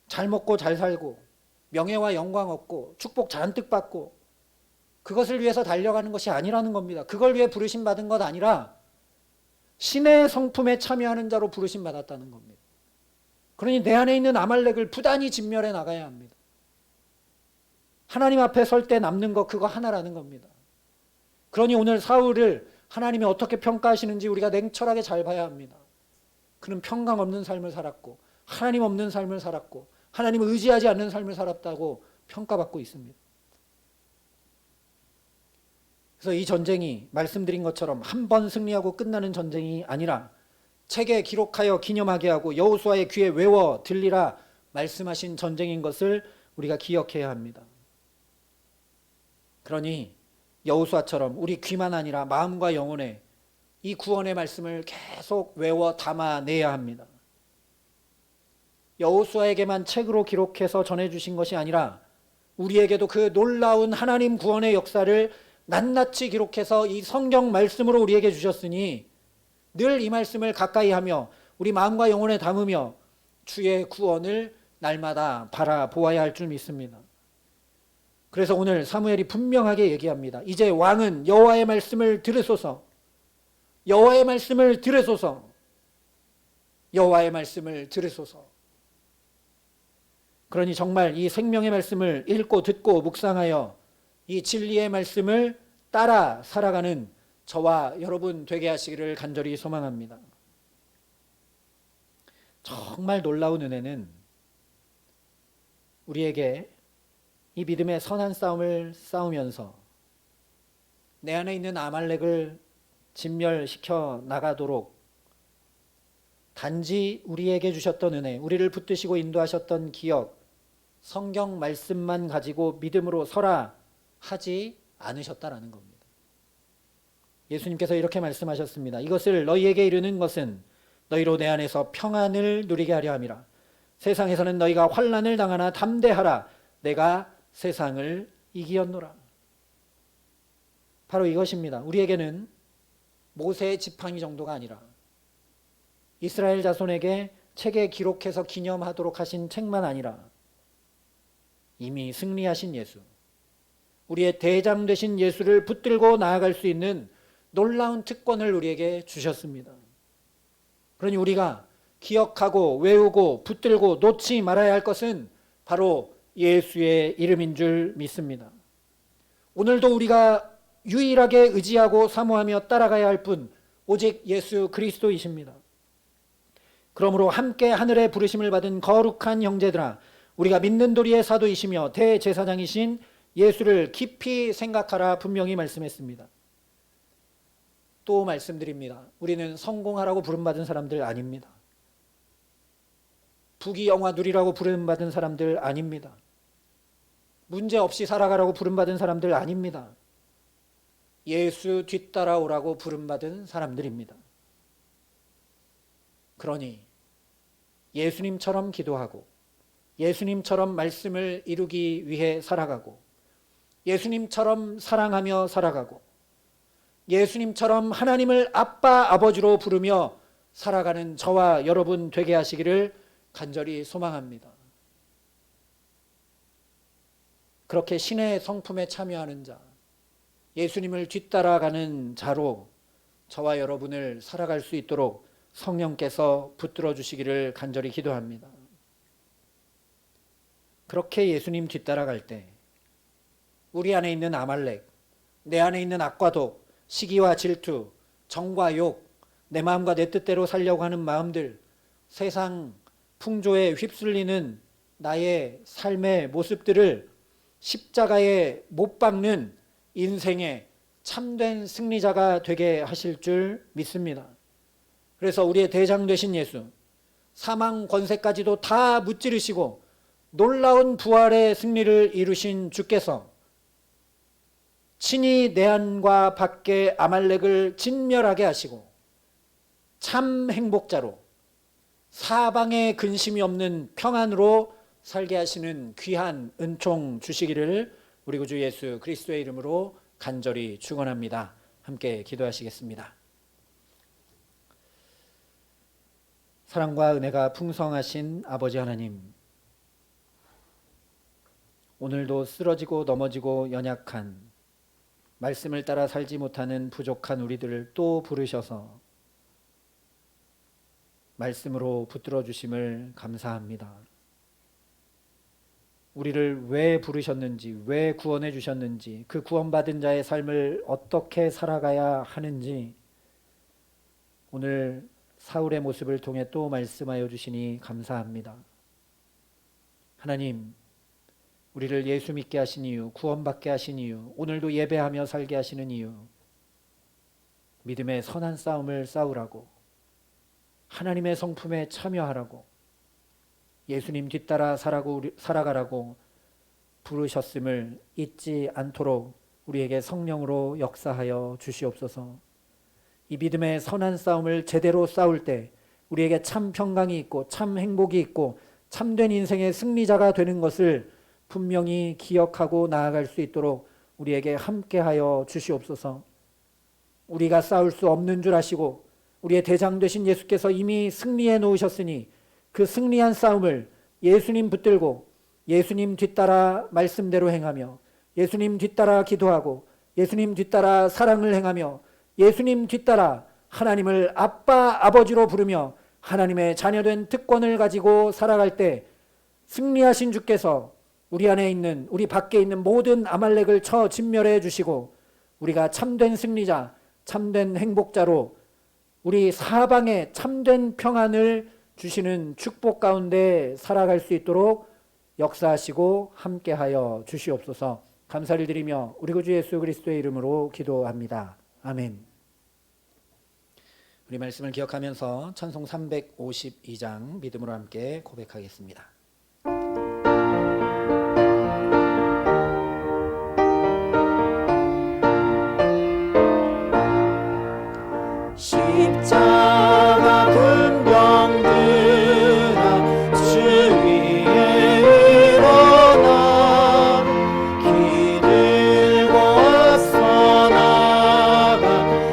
잘 먹고 잘 살고 명예와 영광 얻고 축복 잔뜩 받고 그것을 위해서 달려가는 것이 아니라는 겁니다. 그걸 위해 부르심 받은 것 아니라 신의 성품에 참여하는 자로 부르심 받았다는 겁니다. 그러니 내 안에 있는 아말렉을 부단히 진멸해 나가야 합니다. 하나님 앞에 설 때 남는 것 그거 하나라는 겁니다. 그러니 오늘 사울을 하나님이 어떻게 평가하시는지 우리가 냉철하게 잘 봐야 합니다. 그는 평강 없는 삶을 살았고 하나님 없는 삶을 살았고 하나님을 의지하지 않는 삶을 살았다고 평가받고 있습니다. 그래서 이 전쟁이 말씀드린 것처럼 한 번 승리하고 끝나는 전쟁이 아니라 책에 기록하여 기념하게 하고 여호수아의 귀에 외워 들리라 말씀하신 전쟁인 것을 우리가 기억해야 합니다. 그러니 여호수아처럼 우리 귀만 아니라 마음과 영혼에 이 구원의 말씀을 계속 외워 담아내야 합니다. 여호수아에게만 책으로 기록해서 전해주신 것이 아니라 우리에게도 그 놀라운 하나님 구원의 역사를 낱낱이 기록해서 이 성경 말씀으로 우리에게 주셨으니 늘 이 말씀을 가까이 하며 우리 마음과 영혼에 담으며 주의 구원을 날마다 바라보아야 할 줄 믿습니다. 그래서 오늘 사무엘이 분명하게 얘기합니다. 이제 왕은 여호와의 말씀을 들으소서, 여호와의 말씀을 들으소서, 여호와의 말씀을 들으소서. 그러니 정말 이 생명의 말씀을 읽고 듣고 묵상하여 이 진리의 말씀을 따라 살아가는 저와 여러분 되게 하시기를 간절히 소망합니다. 정말 놀라운 은혜는 우리에게 이 믿음의 선한 싸움을 싸우면서 내 안에 있는 아말렉을 진멸시켜 나가도록 단지 우리에게 주셨던 은혜, 우리를 붙드시고 인도하셨던 기억, 성경 말씀만 가지고 믿음으로 서라 하지 않으셨다라는 겁니다. 예수님께서 이렇게 말씀하셨습니다. 이것을 너희에게 이르는 것은 너희로 내 안에서 평안을 누리게 하려 함이라. 세상에서는 너희가 환난을 당하나 담대하라. 내가 세상을 이기었노라. 바로 이것입니다. 우리에게는 모세의 지팡이 정도가 아니라 이스라엘 자손에게 책에 기록해서 기념하도록 하신 책만 아니라 이미 승리하신 예수, 우리의 대장 되신 예수를 붙들고 나아갈 수 있는 놀라운 특권을 우리에게 주셨습니다. 그러니 우리가 기억하고 외우고 붙들고 놓지 말아야 할 것은 바로 예수의 이름인 줄 믿습니다. 오늘도 우리가 유일하게 의지하고 사모하며 따라가야 할 분 오직 예수 그리스도이십니다. 그러므로 함께 하늘의 부르심을 받은 거룩한 형제들아, 우리가 믿는 도리의 사도이시며 대제사장이신 예수를 깊이 생각하라 분명히 말씀했습니다. 또 말씀드립니다. 우리는 성공하라고 부름받은 사람들 아닙니다. 부귀영화 누리라고 부름받은 사람들 아닙니다. 문제 없이 살아가라고 부름받은 사람들 아닙니다. 예수 뒤따라오라고 부름받은 사람들입니다. 그러니 예수님처럼 기도하고 예수님처럼 말씀을 이루기 위해 살아가고 예수님처럼 사랑하며 살아가고 예수님처럼 하나님을 아빠 아버지로 부르며 살아가는 저와 여러분 되게 하시기를 간절히 소망합니다. 그렇게 신의 성품에 참여하는 자, 예수님을 뒤따라가는 자로 저와 여러분을 살아갈 수 있도록 성령께서 붙들어 주시기를 간절히 기도합니다. 그렇게 예수님 뒤따라갈 때 우리 안에 있는 아말렉, 내 안에 있는 악과 독, 시기와 질투, 정과 욕, 내 마음과 내 뜻대로 살려고 하는 마음들, 세상 풍조에 휩쓸리는 나의 삶의 모습들을 십자가에 못 박는 인생의 참된 승리자가 되게 하실 줄 믿습니다. 그래서 우리의 대장 되신 예수, 사망 권세까지도 다 무찌르시고 놀라운 부활의 승리를 이루신 주께서 친히 내 안과 밖의 아말렉을 진멸하게 하시고 참 행복자로 사방에 근심이 없는 평안으로 살게 하시는 귀한 은총 주시기를 우리 구주 예수 그리스도의 이름으로 간절히 축원합니다. 함께 기도하시겠습니다. 사랑과 은혜가 풍성하신 아버지 하나님, 오늘도 쓰러지고 넘어지고 연약한 말씀을 따라 살지 못하는 부족한 우리들을 또 부르셔서 말씀으로 붙들어 주심을 감사합니다. 우리를 왜 부르셨는지, 왜 구원해 주셨는지, 그 구원받은 자의 삶을 어떻게 살아가야 하는지 오늘 사울의 모습을 통해 또 말씀하여 주시니 감사합니다. 하나님, 우리를 예수 믿게 하신 이유, 구원받게 하신 이유, 오늘도 예배하며 살게 하시는 이유, 믿음의 선한 싸움을 싸우라고, 하나님의 성품에 참여하라고, 예수님 뒤따라 살아가라고 부르셨음을 잊지 않도록 우리에게 성령으로 역사하여 주시옵소서. 이 믿음의 선한 싸움을 제대로 싸울 때 우리에게 참 평강이 있고 참 행복이 있고 참된 인생의 승리자가 되는 것을 분명히 기억하고 나아갈 수 있도록 우리에게 함께하여 주시옵소서. 우리가 싸울 수 없는 줄 아시고 우리의 대장 되신 예수께서 이미 승리해 놓으셨으니 그 승리한 싸움을 예수님 붙들고 예수님 뒤따라 말씀대로 행하며 예수님 뒤따라 기도하고 예수님 뒤따라 사랑을 행하며 예수님 뒤따라 하나님을 아빠 아버지로 부르며 하나님의 자녀된 특권을 가지고 살아갈 때 승리하신 주께서 우리 안에 있는 우리 밖에 있는 모든 아말렉을 쳐 진멸해 주시고 우리가 참된 승리자 참된 행복자로 우리 사방에 참된 평안을 주시는 축복 가운데 살아갈 수 있도록 역사하시고 함께하여 주시옵소서. 감사를 드리며 우리 구주 예수 그리스도의 이름으로 기도합니다. 아멘. 우리 말씀을 기억하면서 찬송 352장 믿음으로 함께 고백하겠습니다. 십자가 군병들아 주 위에 일어나 기 들고 앞서 나가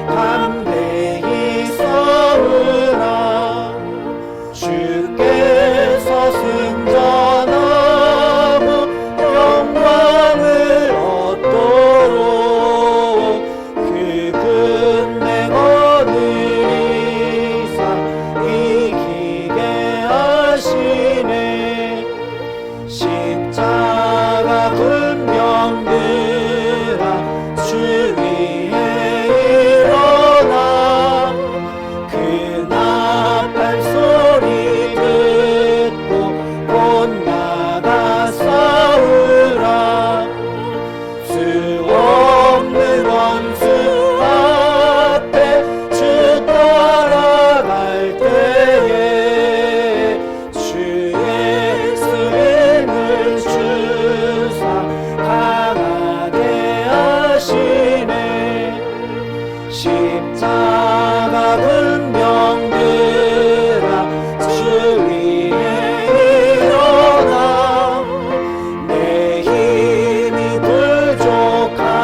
담대히 싸우라. 주께서 승전하고 영광을 얻도록 그 군대 거느리사 이기게 하시네. 십자가 군병들아 주 위에 일어나 그 나팔 소리 듣고 곧 나가 싸우라. 수 없는 원수 앞에 주 따라갈 때에 주의 스윙을 주사 강하게 하시네. 십자가 군병들아 주 위에 일어나 내 힘이 부족하니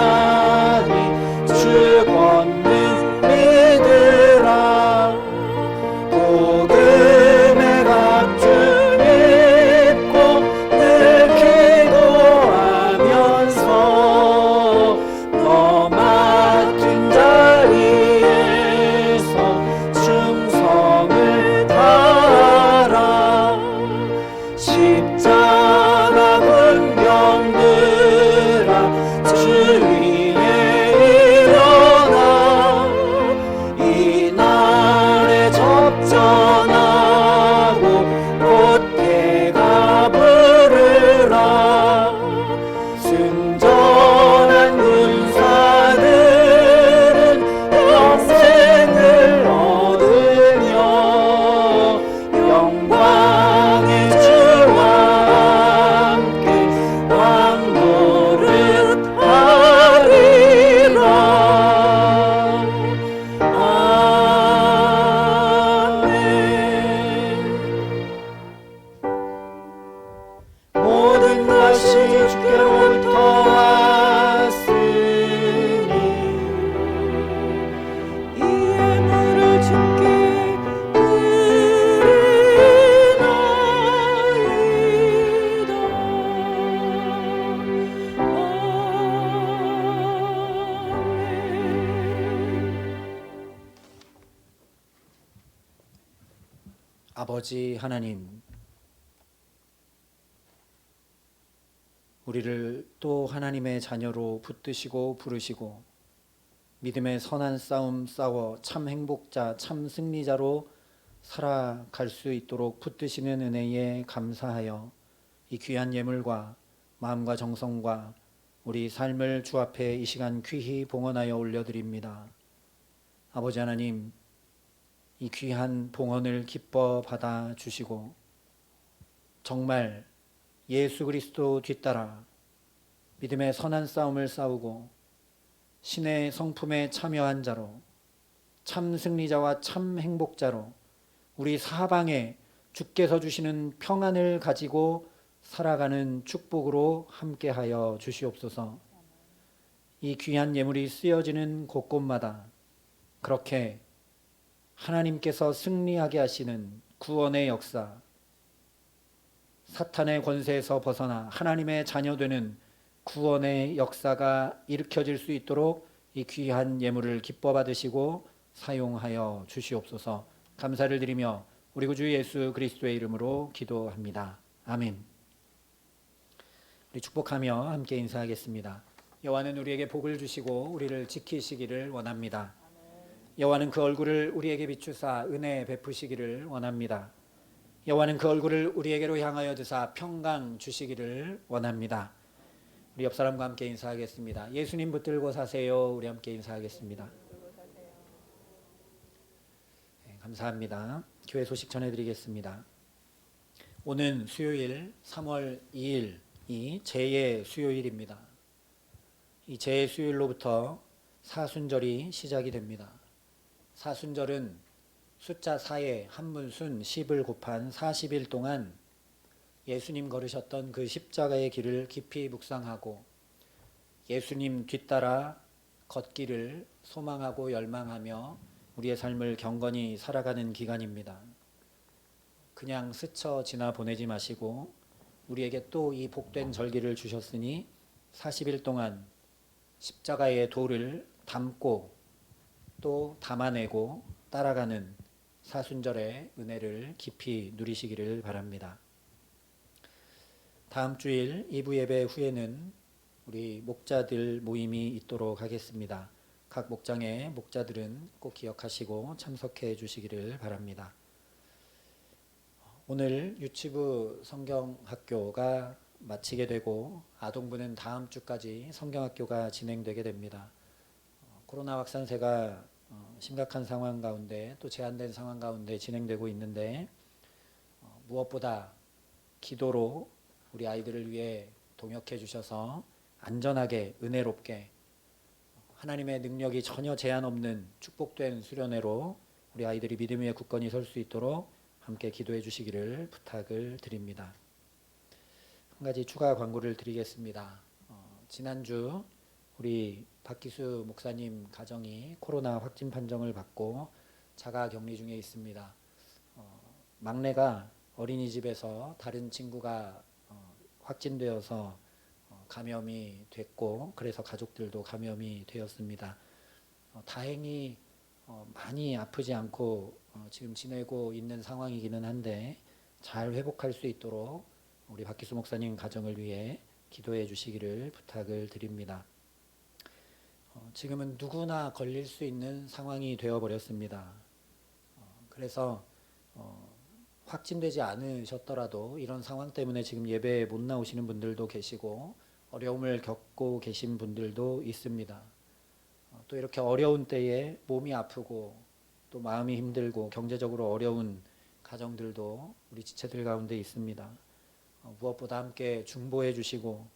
주 권능 믿으라. 복음의 갑주 입고 늘 기도하면서 너 맡은 자리에서 충성을 다하라. 십자가 군병들아 주 위에 일어나 이 날에 접전하고 곧 해가 부르라. 승전한 군사들은 영생을 얻으며 영광의 주와 함께 왕노릇하리라. 아멘. 모든 것이 주께로부터 왔으니 이 예물을 주께 아버지 하나님, 우리를 또 하나님의 자녀로 붙드시고 부르시고 믿음의 선한 싸움 싸워 참 행복자, 참 승리자로 살아갈 수 있도록 붙드시는 은혜에 감사하여 이 귀한 예물과 마음과 정성과 우리 삶을 주 앞에 이 시간 귀히 봉헌하여 올려드립니다. 아버지 하나님, 이 귀한 봉헌을 기뻐 받아 주시고 정말 예수 그리스도 뒤따라 믿음의 선한 싸움을 싸우고 신의 성품에 참여한 자로 참 승리자와 참 행복자로 우리 사방에 주께서 주시는 평안을 가지고 살아가는 축복으로 함께하여 주시옵소서. 이 귀한 예물이 쓰여지는 곳곳마다 그렇게 하나님께서 승리하게 하시는 구원의 역사, 사탄의 권세에서 벗어나 하나님의 자녀 되는 구원의 역사가 일으켜질 수 있도록 이 귀한 예물을 기뻐 받으시고 사용하여 주시옵소서. 감사를 드리며 우리 구주 예수 그리스도의 이름으로 기도합니다. 아멘. 우리 축복하며 함께 인사하겠습니다. 여호와는 우리에게 복을 주시고 우리를 지키시기를 원합니다. 여호와는 그 얼굴을 우리에게 비추사 은혜 베푸시기를 원합니다. 여호와는 그 얼굴을 우리에게로 향하여 드사 평강 주시기를 원합니다. 우리 옆 사람과 함께 인사하겠습니다. 예수님 붙들고 사세요. 우리 함께 인사하겠습니다. 네, 감사합니다. 교회 소식 전해드리겠습니다. 오는 수요일 3월 2일이 제의 수요일입니다. 이 제의 수요일로부터 사순절이 시작이 됩니다. 사순절은 숫자 4에 한문순 10을 곱한 40일 동안 예수님 걸으셨던 그 십자가의 길을 깊이 묵상하고 예수님 뒤따라 걷기를 소망하고 열망하며 우리의 삶을 경건히 살아가는 기간입니다. 그냥 스쳐 지나 보내지 마시고 우리에게 또 이 복된 절기를 주셨으니 40일 동안 십자가의 도를 담고 또 담아내고 따라가는 사순절의 은혜를 깊이 누리시기를 바랍니다. 다음 주일 2부 예배 후에는 우리 목자들 모임이 있도록 하겠습니다. 각 목장의 목자들은 꼭 기억하시고 참석해 주시기를 바랍니다. 오늘 유치부 성경학교가 마치게 되고 아동부는 다음 주까지 성경학교가 진행되게 됩니다. 코로나 확산세가 심각한 상황 가운데 또 제한된 상황 가운데 진행되고 있는데 무엇보다 기도로 우리 아이들을 위해 동역해 주셔서 안전하게 은혜롭게 하나님의 능력이 전혀 제한 없는 축복된 수련회로 우리 아이들이 믿음 위에 굳건히 설 수 있도록 함께 기도해 주시기를 부탁을 드립니다. 한 가지 추가 광고를 드리겠습니다. 지난주 우리 박기수 목사님 가정이 코로나 확진 판정을 받고 자가 격리 중에 있습니다. 막내가 어린이집에서 다른 친구가 확진되어서 감염이 됐고 그래서 가족들도 감염이 되었습니다. 다행히 많이 아프지 않고 지금 지내고 있는 상황이기는 한데 잘 회복할 수 있도록 우리 박기수 목사님 가정을 위해 기도해 주시기를 부탁을 드립니다. 지금은 누구나 걸릴 수 있는 상황이 되어버렸습니다. 그래서 확진되지 않으셨더라도 이런 상황 때문에 지금 예배에 못 나오시는 분들도 계시고 어려움을 겪고 계신 분들도 있습니다. 또 이렇게 어려운 때에 몸이 아프고 또 마음이 힘들고 경제적으로 어려운 가정들도 우리 지체들 가운데 있습니다. 무엇보다 함께 중보해 주시고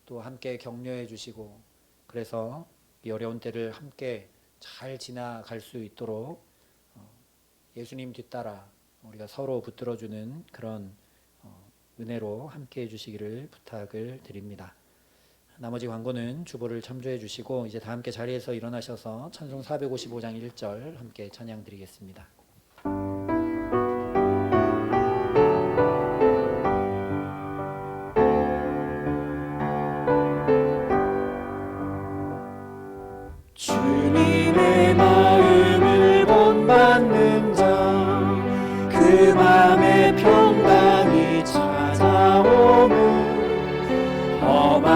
또 함께 격려해 주시고 그래서 이 어려운 때를 함께 잘 지나갈 수 있도록 예수님 뒤따라 우리가 서로 붙들어주는 그런 은혜로 함께 해주시기를 부탁을 드립니다. 나머지 광고는 주보를 참조해 주시고 이제 다 함께 자리에서 일어나셔서 찬송 455장 1절 함께 찬양 드리겠습니다. 주님의 마음을 본받는 자 그 맘에 평강이 찾아오는 험한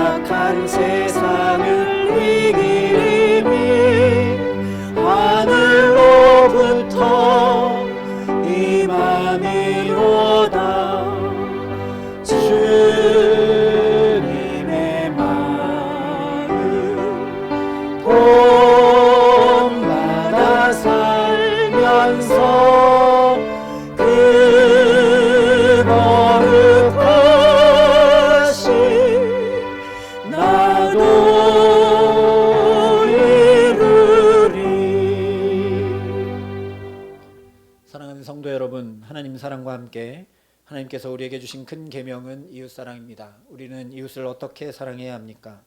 하나님 사랑과 함께 하나님께서 우리에게 주신 큰 계명은 이웃 사랑입니다. 우리는 이웃을 어떻게 사랑해야 합니까?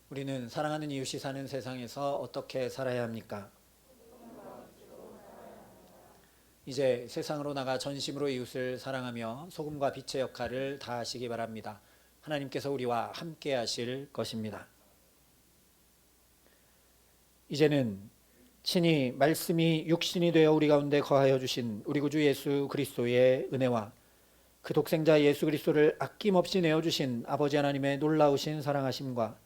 우리는 사랑하는 이웃이 사는 세상에서 어떻게 살아야 합니까? 이제 세상으로 나가 전심으로 이웃을 사랑하며 소금과 빛의 역할을 다하시기 바랍니다. 하나님께서 우리와 함께 하실 것입니다. 이제는 친히 말씀이 육신이 되어 우리 가운데 거하여 주신 우리 구주 예수 그리스도의 은혜와 그 독생자 예수 그리스도를 아낌없이 내어주신 아버지 하나님의 놀라우신 사랑하심과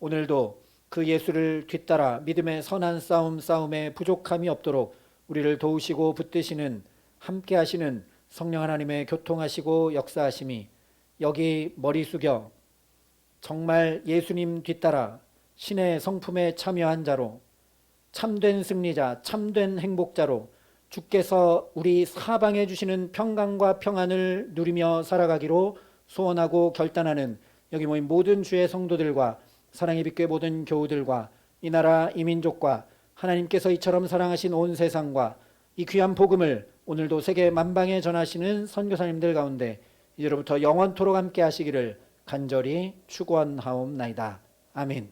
오늘도 그 예수를 뒤따라 믿음의 선한 싸움에 부족함이 없도록 우리를 도우시고 붙드시는 함께 하시는 성령 하나님의 교통하시고 역사하심이 여기 머리 숙여 정말 예수님 뒤따라 신의 성품에 참여한 자로 참된 승리자, 참된 행복자로 주께서 우리 사방에 주시는 평강과 평안을 누리며 살아가기로 소원하고 결단하는 여기 모인 모든 주의 성도들과 사랑의 빛교회 모든 교우들과 이 나라 이 민족과 하나님께서 이처럼 사랑하신 온 세상과 이 귀한 복음을 오늘도 세계 만방에 전하시는 선교사님들 가운데 이제로부터 영원토록 함께 하시기를 간절히 축원하옵나이다. 아멘.